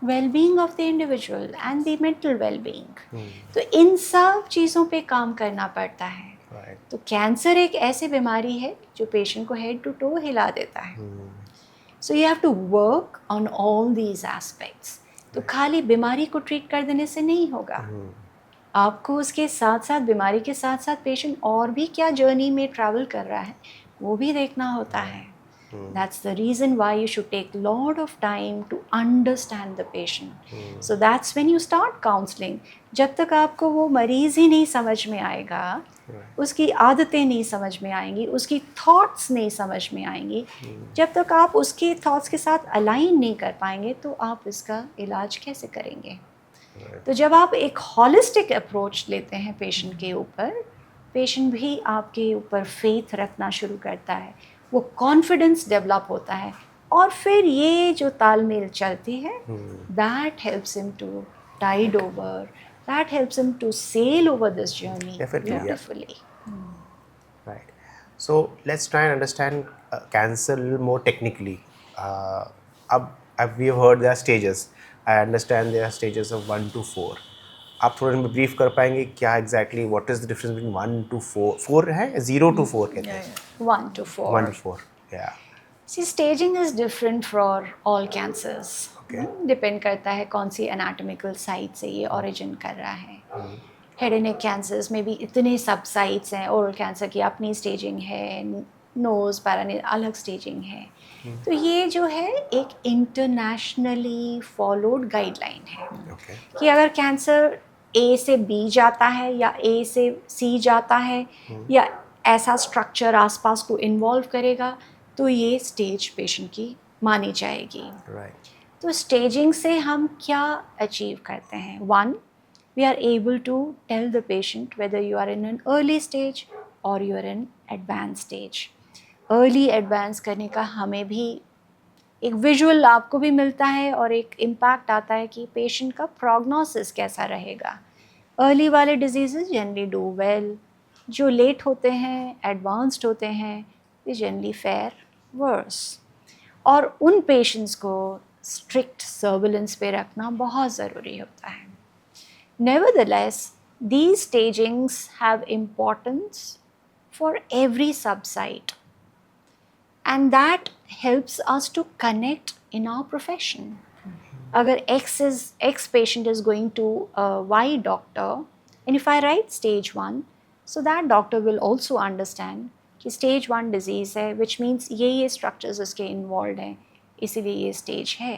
wellbeing of the individual and the mental wellbeing. तो इन सब चीज़ों पे काम करना पड़ता है. तो कैंसर एक ऐसी बीमारी है जो पेशेंट को हेड टू टो हिला देता है. So you have to work on all these aspects. तो खाली बीमारी को ट्रीट कर देने से नहीं होगा, आपको उसके साथ साथ, बीमारी के साथ साथ पेशेंट और भी क्या जर्नी में ट्रैवल कर रहा है वो भी देखना होता है. That's the reason why you should take lot of time to understand the patient. So that's when you start counselling. जब तक आपको वो मरीज़ ही नहीं समझ में आएगा, उसकी आदतें नहीं समझ में आएंगी, उसकी थॉट्स नहीं समझ में आएंगी, जब तक आप उसके थॉट्स के साथ अलाइन नहीं कर पाएंगे, तो आप इसका इलाज कैसे करेंगे. तो जब आप एक हॉलिस्टिक अप्रोच लेते हैं पेशेंट के ऊपर, पेशेंट भी आपके ऊपर फेथ रखना शुरू करता है, वो कॉन्फिडेंस डेवलप होता है, और फिर ये जो तालमेल चलती है, that helps him to tide over, that helps him to sail over this journey beautifully. Right. So let's try and understand cancer a little more technically. We have heard there are stages. I understand there are stages of 1 to 4. आप थोड़ा में brief कर पाएंगे क्या exactly what is the difference between 1 to 4? 4 है 0 to 4 कहते हैं. 1 to 4. 1 to 4. Yeah. See, staging is different for all cancers. Okay. Depend करता है कौन सी anatomical site से ये origin कर रहा है. Head and neck cancers में भी इतने सब sites हैं, oral cancer की अपनी staging है, nose, paranasal अलग staging है. तो ये जो है एक इंटरनेशनली फॉलोड गाइडलाइन है. Okay. कि अगर कैंसर ए से बी जाता है या ए से सी जाता है या ऐसा स्ट्रक्चर आसपास को इन्वॉल्व करेगा, तो ये स्टेज पेशेंट की मानी जाएगी. Right. तो स्टेजिंग से हम क्या अचीव करते हैं? 1, we are able to tell the patient whether you are in an early stage और you are in advance stage. Early advance करने का हमें भी एक विजुअल आपको भी मिलता है और एक इम्पैक्ट आता है कि पेशेंट का प्रोग्नोसिस कैसा रहेगा. अर्ली वाले डिजीज़ेस जनरली डू वेल, जो लेट होते हैं, एडवांस्ड होते हैं, दे जनरली फेयर वर्स. और उन पेशेंट्स को स्ट्रिक्ट सर्विलेंस पे रखना बहुत ज़रूरी होता है. Nevertheless, these stagings have importance for every subsite. And that helps us to connect in our profession. Agar X patient is going to a Y doctor, and if I write stage 1, so that doctor will also understand कि stage 1 disease है, which means ये structures इसके involved हैं, इसीलिए ये stage है.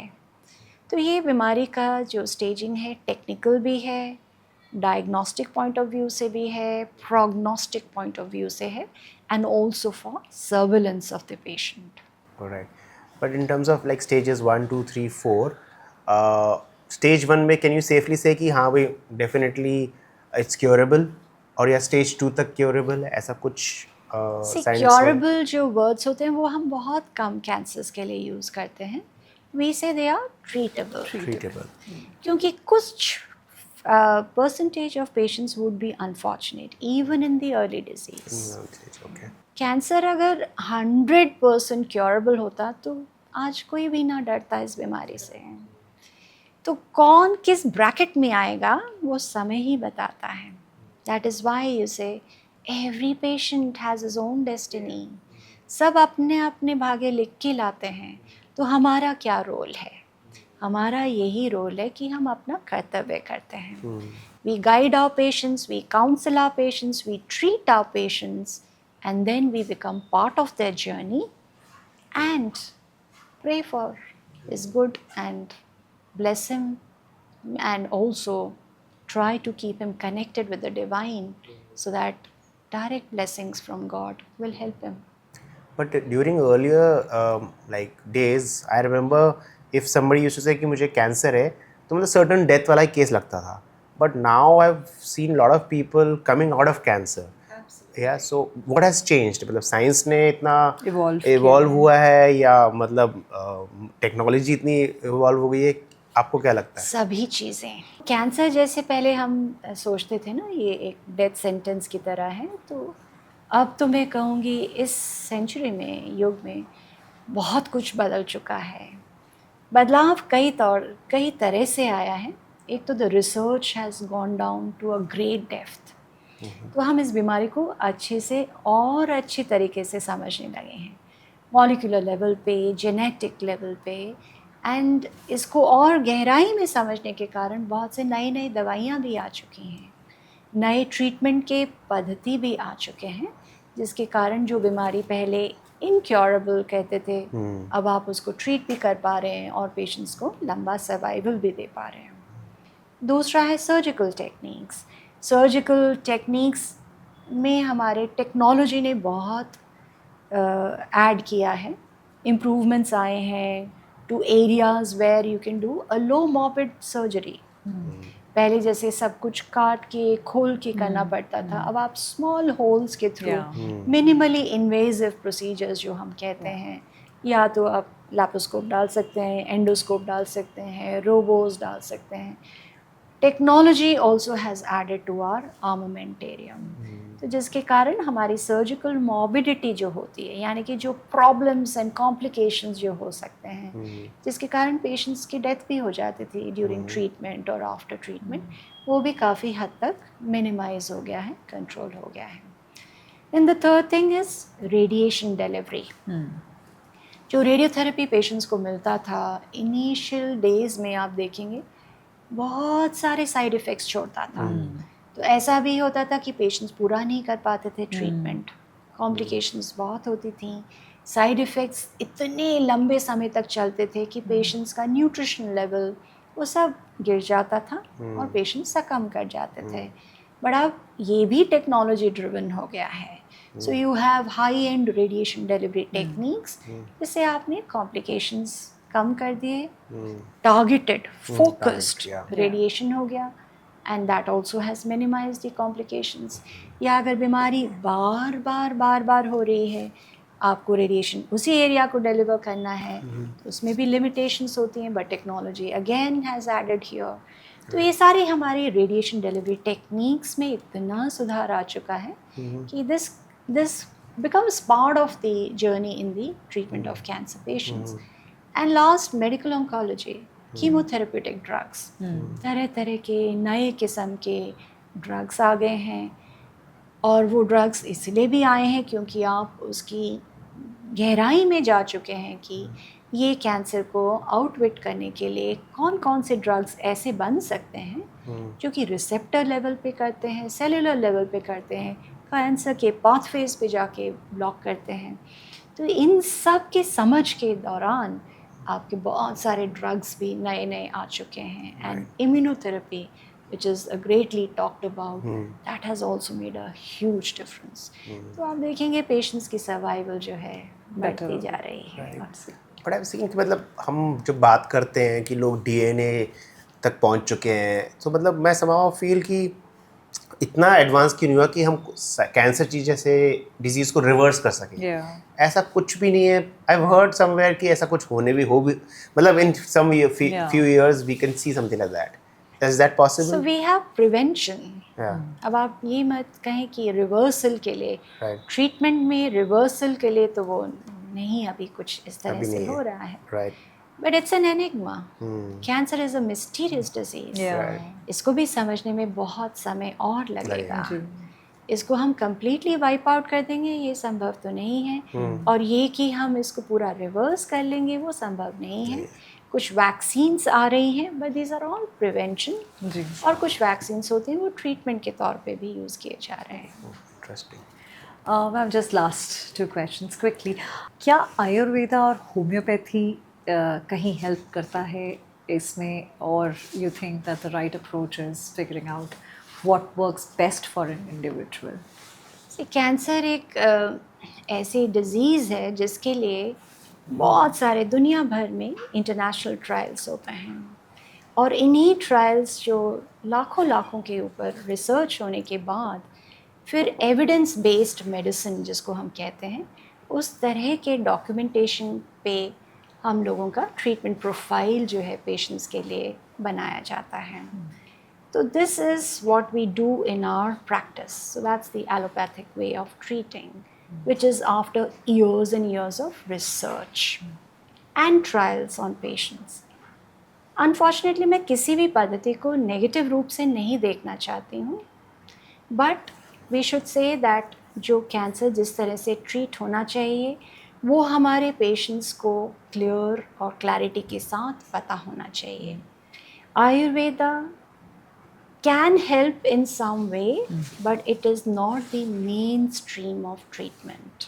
तो ये बीमारी का जो staging है technical भी है, diagnostic point of view से भी है, prognostic point of view से है, and also for surveillance of the patient. Alright. But in terms of like stages 1, 2, 3, 4, stage 1 में can you safely say कि हाँ भाई definitely it's curable, और या stage 2 तक curable है, ऐसा कुछ science में? Curable जो words होते हैं वो हम बहुत कम cancers के लिए use करते हैं. We say they are treatable. Treatable. क्योंकि कुछ percentage of patients would be unfortunate even in the early disease. Okay. Cancer अगर 100% क्योरेबल होता तो आज कोई भी ना डरता इस बीमारी से. तो कौन किस ब्रैकेट में आएगा वो समय ही बताता है. दैट इज़ वाई यू से every patient has his own destiny. सब अपने अपने भाग्य लिख के लाते हैं. तो हमारा क्या रोल है? हमारा यही रोल है कि हम अपना कर्तव्य करते हैं. We guide our patients, we counsel our patients, we treat our patients, and then we become part of their journey and pray for his good and bless him, and also try to keep him connected with the divine so that direct blessings from God will help him. But during earlier like days, I remember if somebody used to say कि मुझे cancer है तो मतलब certain death वाला case लगता था. But now I've seen a lot of people coming out of cancer. Yeah, so what has changed? मतलब science ने इतना इवॉल्व हुआ है या मतलब टेक्नोलॉजी इतनी इवॉल्व हो गई है, आपको क्या लगता है? सभी चीज़ें. कैंसर जैसे पहले हम सोचते थे ना ये एक डेथ सेंटेंस की तरह है, तो अब तो मैं कहूँगी इस सेंचुरी में, युग में बहुत कुछ बदल चुका है. बदलाव कई तरह से आया है. एक तो the research has gone down to a great depth. तो हम इस बीमारी को अच्छे से और अच्छी तरीके से समझने लगे हैं, मॉलिक्यूलर लेवल पे, जेनेटिक लेवल पे, एंड इसको और गहराई में समझने के कारण बहुत से नई दवाइयाँ भी आ चुकी हैं, नए ट्रीटमेंट के पद्धति भी आ चुके हैं, जिसके कारण जो बीमारी पहले इनक्योरेबल कहते थे, अब आप उसको ट्रीट भी कर पा रहे हैं और पेशेंट्स को लंबा सर्वाइवल भी दे पा रहे हैं. दूसरा है सर्जिकल टेक्निक्स. सर्जिकल टेक्निक्स में हमारे टेक्नोलॉजी ने बहुत ऐड किया है. इम्प्रूवमेंट्स आए हैं to areas where you can do a low morbid surgery. पहले जैसे सब कुछ काट के खोल के करना पड़ता था, अब आप स्मॉल होल्स के थ्रू मिनिमली इन्वेजिव प्रोसीजर्स जो हम कहते हैं, या तो आप लैप्रोस्कोप डाल सकते हैं, एंडोस्कोप डाल सकते हैं, रोबोस डाल सकते हैं. Technology also has added to our armamentarium. तो जिसके कारण हमारी सर्जिकल मॉर्बिडिटी जो होती है, यानी कि जो प्रॉब्लम्स एंड कॉम्प्लिकेशंस जो हो सकते हैं, जिसके कारण पेशेंट्स की डेथ भी हो जाती थी ड्यूरिंग ट्रीटमेंट और आफ्टर ट्रीटमेंट, वो भी काफ़ी हद तक मिनिमाइज हो गया है, कंट्रोल हो गया है. And the third thing is radiation delivery. जो रेडियोथेरेपी पेशेंट्स को मिलता था इनिशियल डेज में, आप देखेंगे बहुत सारे साइड इफ़ेक्ट्स छोड़ता था. तो ऐसा भी होता था कि पेशेंट्स पूरा नहीं कर पाते थे ट्रीटमेंट, कॉम्प्लिकेशंस बहुत होती थी, साइड इफ़ेक्ट्स इतने लंबे समय तक चलते थे कि पेशेंट्स का न्यूट्रिशन लेवल वो सब गिर जाता था और पेशेंट्स सकम कर जाते थे. बट अब ये भी टेक्नोलॉजी ड्रिवन हो गया है. So you have high and radiation delivery techniques, जिससे आपने कॉम्प्लिकेशंस कम कर दिए, टारगेटेड फोकस्ड रेडिएशन हो गया, and that also has minimise the complications. या अगर बीमारी बार बार हो रही है, आपको रेडिएशन उसी एरिया को डिलीवर करना है, तो उसमें भी लिमिटेशंस होती हैं, but technology again has added here. तो ये सारी हमारी रेडिएशन डिलीवरी टेक्निक्स में इतना सुधार आ चुका है कि this becomes part of the journey in the treatment of cancer patients. And last, medical oncology, chemotherapeutic drugs. तरह तरह के नए किस्म के ड्रग्स आ गए हैं. और वो ड्रग्स इसलिए भी आए हैं क्योंकि आप उसकी गहराई में जा चुके हैं कि ये कैंसर को आउटविट करने के लिए कौन कौन से ड्रग्स ऐसे बन सकते हैं जो कि रिसेप्टर लेवल पे करते हैं, सेलुलर लेवल पे करते हैं, कैंसर के पाथवेज पे जाके ब्लॉक करते हैं। तो इन सब के समझ के दौरान आपके बहुत सारे ड्रग्स भी नए नए आ चुके हैं and immunotherapy which is greatly talked about, that has also made a huge difference. तो आप देखेंगे पेशेंट्स की सर्वाइवल जो है बढ़ती जा रही है। बट आई सीइंग कि मतलब हम जब बात करते हैं कि लोग डीएनए तक पहुंच चुके हैं, तो मतलब मैं समाव फील कि इतना एडवांस क्यों नहीं हुआ कि हम कैंसर चीज जैसे डिजीज को रिवर्स कर सकें। ऐसा कुछ भी नहीं है। आई हैव हर्ड समवेयर कि ऐसा कुछ होने भी हो भी, मतलब इन सम few years we can see something like that. Is that possible? So we have prevention. Yeah. अब आप ये मत कहें कि रिवर्सल के लिए, Right. ट्रीटमेंट में रिवर्सल के लिए तो वो नहीं अभी कुछ इस तरह अभी से नहीं हो है। रहा है। Right. But it's an enigma. Cancer is a mysterious disease. इसको भी समझने में बहुत समय और लगेगा। इसको हम कंप्लीटली वाइप आउट कर देंगे ये संभव तो नहीं है, और ये कि हम इसको पूरा रिवर्स कर लेंगे वो संभव नहीं है। कुछ वैक्सीन्स आ रही हैं but these are all prevention, और कुछ वैक्सीन्स होते हैं वो ट्रीटमेंट के तौर पे भी यूज़ किए जा रहे हैं। Interesting. Ma'am just last 2 questions quickly, क्या आयुर्वेदा और होम्योपैथी कहीं हेल्प करता है इसमें, और you think that the right approach is figuring out what works best for an individual? Cancer एक ऐसी डिज़ीज़ है जिसके लिए बहुत सारे दुनिया भर में इंटरनेशनल ट्रायल्स होते हैं, और इन्हीं ट्रायल्स जो लाखों के ऊपर रिसर्च होने के बाद फिर एविडेंस बेस्ड मेडिसिन जिसको हम कहते हैं, उस तरह के डॉक्यूमेंटेशन पे हम लोगों का ट्रीटमेंट प्रोफाइल जो है पेशेंट्स के लिए बनाया जाता है। तो this is what we do in our practice. So that's the allopathic way of treating, which is after years and years of research and trials on patients. Unfortunately, मैं किसी भी पद्धति को नेगेटिव रूप से नहीं देखना चाहती हूँ, but we should say that जो कैंसर जिस तरह से ट्रीट होना चाहिए वो हमारे पेशेंट्स को क्लियर और क्लैरिटी के साथ पता होना चाहिए। Ayurveda can help in some way, but it is not the mainstream of treatment.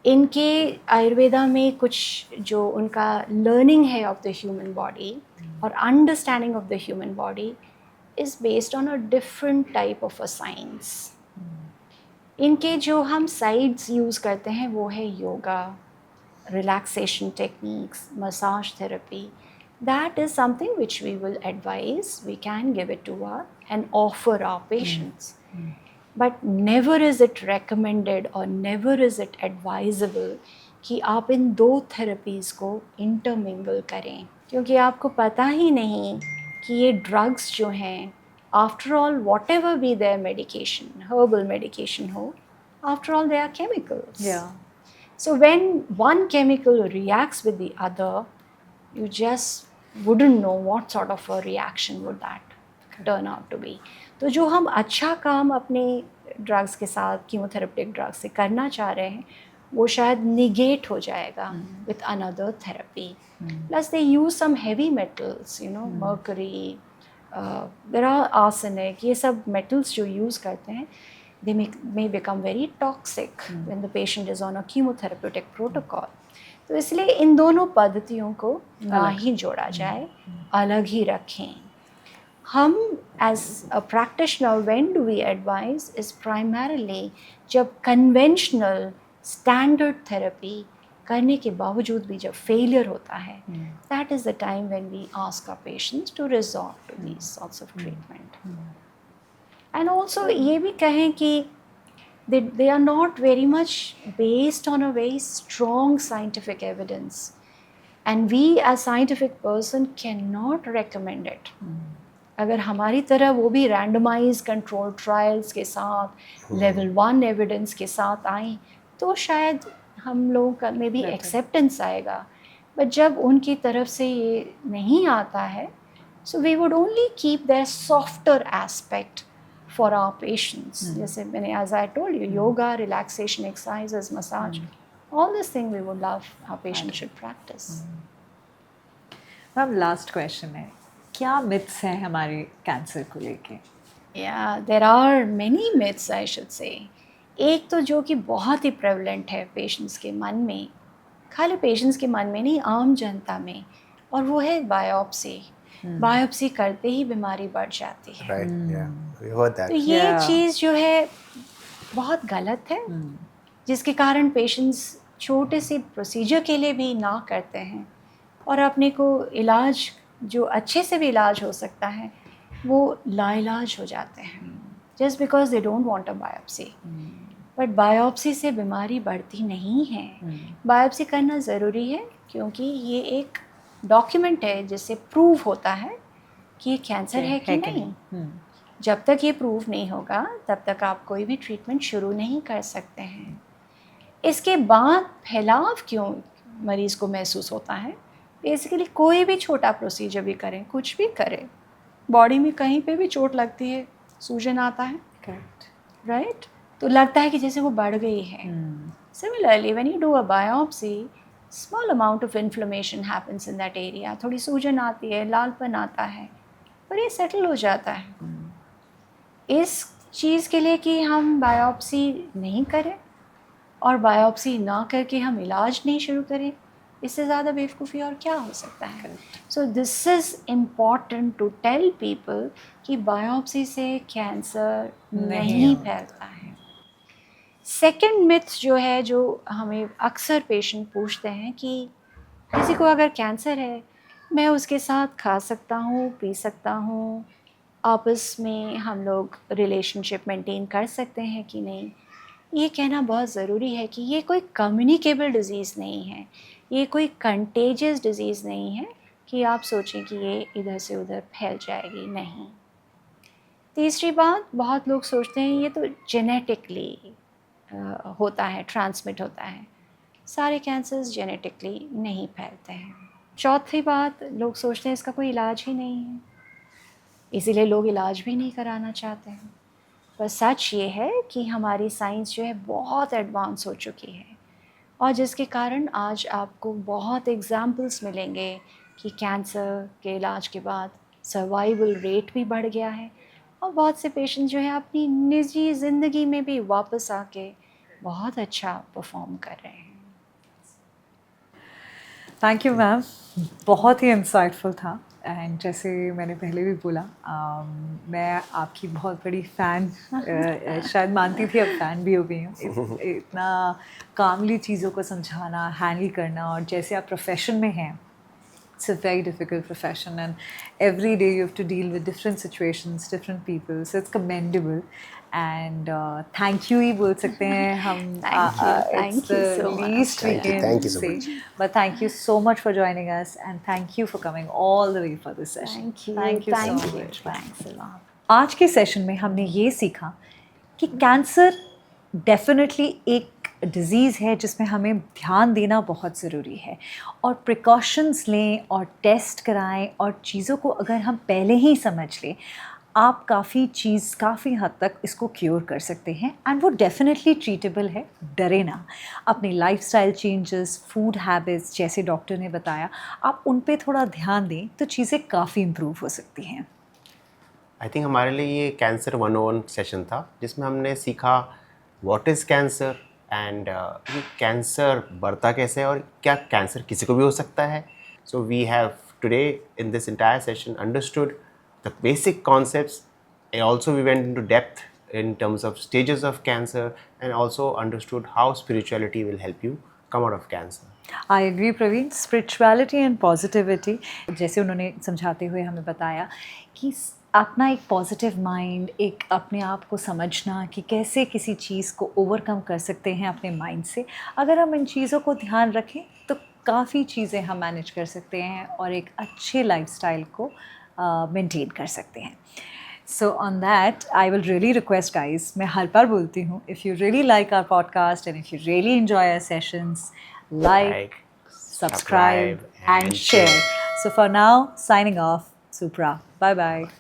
इनके आयुर्वेदा में कुछ जो उनका learning है of the human body और understanding of the human body is based on a different type of a science. इनके जो हम sides use करते हैं वो है yoga, relaxation techniques, massage therapy. That is something which we will advise, we can give it to our and offer our patients. But never is it recommended or never is it advisable कि आप इन 2 therapies को intermingle करें, क्योंकि आपको पता ही नहीं कि ये drugs जो हैं, after all whatever be their medication, herbal medication हो, after all they are chemicals. So when one chemical reacts with the other, you just wouldn't know what sort of a reaction would that turn out to be. तो जो हम अच्छा काम अपने drugs के साथ, कीमोथेरेपिटिक drugs से करना चाह रहे हैं, वो शायद निगेट हो जाएगा with another therapy. Plus they use some heavy metals, you know, mercury, there are arsenic, ये सब metals जो use करते हैं, they may become very toxic when the patient is on a chemotherapeutic protocol. तो इसलिए इन दोनों पद्धतियों को ना ही जोड़ा जाए, अलग ही रखें। हम as a practitioner when do we advise is primarily जब कन्वेंशनल स्टैंडर्ड थेरेपी करने के बावजूद भी जब फेलियर होता है, that is the time when we ask our patients to resort to these sorts of treatment. And also ये भी कहें कि they are not very much based on a very strong scientific evidence, and we as scientific person cannot recommend it. अगर हमारी तरह वो भी randomized controlled trials के साथ level 1 evidence के साथ आए तो शायद हम लोगों का में भी acceptance आएगा, but जब उनकी तरफ से ये नहीं आता है, so we would only keep their softer aspect for our patients. जैसे मैंने, as I told you, yoga, relaxation exercises, massage, all this thing we would love our patients should practice. Ma'am last question है, क्या myths हैं हमारे cancer को लेके? Yeah, there are many myths, I should say. एक तो जो कि बहुत ही prevalent है पेशेंट्स के मन में, खाली पेशेंट्स के मन में नहीं, आम जनता में, और वो है बायोप्सी. बायोप्सी करते ही बीमारी बढ़ जाती है. Right, yeah, we heard that. तो ये Yeah. चीज़ जो है बहुत गलत है, जिसके कारण पेशेंट्स छोटे से प्रोसीजर के लिए भी ना करते हैं और अपने को इलाज जो अच्छे से भी इलाज हो सकता है वो लाइलाज हो जाते हैं, just because they don't want a biopsy. But biopsy से बीमारी बढ़ती नहीं है. बायोप्सी करना ज़रूरी है क्योंकि ये एक डॉक्यूमेंट है जिससे प्रूव होता है कि ये कैंसर है कि नहीं. जब तक ये प्रूव नहीं होगा तब तक आप कोई भी ट्रीटमेंट शुरू नहीं कर सकते हैं. इसके बाद फैलाव क्यों मरीज़ को महसूस होता है? बेसिकली कोई भी छोटा प्रोसीजर भी करें, कुछ भी करें, बॉडी में कहीं पे भी चोट लगती है, सूजन आता है, राइट, तो लगता है कि जैसे वो बढ़ गई है. Similarly when you do a biopsy, small amount of inflammation happens in that area, थोड़ी सूजन आती है, लालपन आता है, पर ये सेटल हो जाता है. इस चीज़ के लिए कि हम बायोप्सी नहीं करें और बायोप्सी ना करके हम इलाज नहीं शुरू करें, इससे ज़्यादा बेवकूफ़ी और क्या हो सकता है. So this is important to tell people कि बायोप्सी से कैंसर नहीं फैलता है. सेकंड मिथ जो है, जो हमें अक्सर पेशेंट पूछते हैं कि किसी को अगर कैंसर है, मैं उसके साथ खा सकता हूँ, पी सकता हूँ, आपस में हम लोग रिलेशनशिप मेंटेन कर सकते हैं कि नहीं. ये कहना बहुत ज़रूरी है कि ये कोई कम्युनिकेबल डिज़ीज़ नहीं है, ये कोई कंटेजियस डिज़ीज़ नहीं है कि आप सोचें कि ये इधर से उधर फैल जाएगी, नहीं. तीसरी बात, बहुत लोग सोचते हैं ये तो जेनेटिकली होता है, ट्रांसमिट होता है. सारे कैंसर्स जेनेटिकली नहीं फैलते हैं. चौथी बात, लोग सोचते हैं इसका कोई इलाज ही नहीं है, इसीलिए लोग इलाज भी नहीं कराना चाहते हैं. पर सच ये है कि हमारी साइंस जो है बहुत एडवांस हो चुकी है और जिसके कारण आज आपको बहुत एग्जाम्पल्स मिलेंगे कि कैंसर के इलाज के बाद सर्वाइवल रेट भी बढ़ गया है और बहुत से पेशेंट जो है अपनी निजी ज़िंदगी में भी वापस आके बहुत अच्छा परफॉर्म कर रहे हैं. थैंक यू मैम, बहुत ही इंसाइटफुल था. एंड जैसे मैंने पहले भी बोला, मैं आपकी बहुत बड़ी फ़ैन, शायद मानती थी, अब फ़ैन भी हो गई हूँ. इतना कामली चीज़ों को समझाना, हैंडल करना, और जैसे आप प्रोफेशन में हैं, it's a very difficult profession and every day you have to deal with different situations, different people, so it's commendable. And thank you ही बोल सकते हैं हम. Thank you so much. Least we can Thank you so say. much. But thank you so much for joining us and thank you for coming all the way for this session. Thank you so so much. Thanks a lot. आज के session में हमने ये सीखा कि cancer definitely एक disease है जिसमें हमें ध्यान देना बहुत ज़रूरी है और प्रिकॉशंस लें और टेस्ट कराएं और चीज़ों को अगर हम पहले ही समझ लें, आप काफ़ी हद तक इसको क्योर कर सकते हैं. एंड वो डेफिनेटली ट्रीटेबल है, डरे ना. अपनी लाइफस्टाइल चेंजेस, फूड हैबिट्स, जैसे डॉक्टर ने बताया, आप उन पे थोड़ा ध्यान दें तो चीज़ें काफ़ी इम्प्रूव हो सकती हैं. आई थिंक हमारे लिए ये कैंसर 101 सेशन था जिसमें हमने सीखा व्हाट इज़ कैंसर एंड ये कैंसर बढ़ता कैसे है और क्या कैंसर किसी को भी हो सकता है. So we have today in this entire session understood the basic concepts, and also we went into depth in terms of stages of cancer and also understood how spirituality will help you come out of cancer. I agree Praveen. Spirituality and positivity, जैसे उन्होंने समझाते हुए हमें बताया कि अपना एक positive mind, एक अपने आप को समझना कि कैसे किसी चीज़ को ओवरकम कर सकते हैं अपने माइंड से. अगर हम इन चीज़ों को ध्यान रखें तो काफ़ी चीज़ें हम मैनेज कर सकते हैं और एक अच्छे लाइफस्टाइल को मेंटेन कर सकते हैं. So on that I will really request guys, मैं हर बार बोलती हूँ, if you really like our podcast and if you really enjoy our sessions, like, subscribe and share. So for now, signing off, Supra. Bye bye.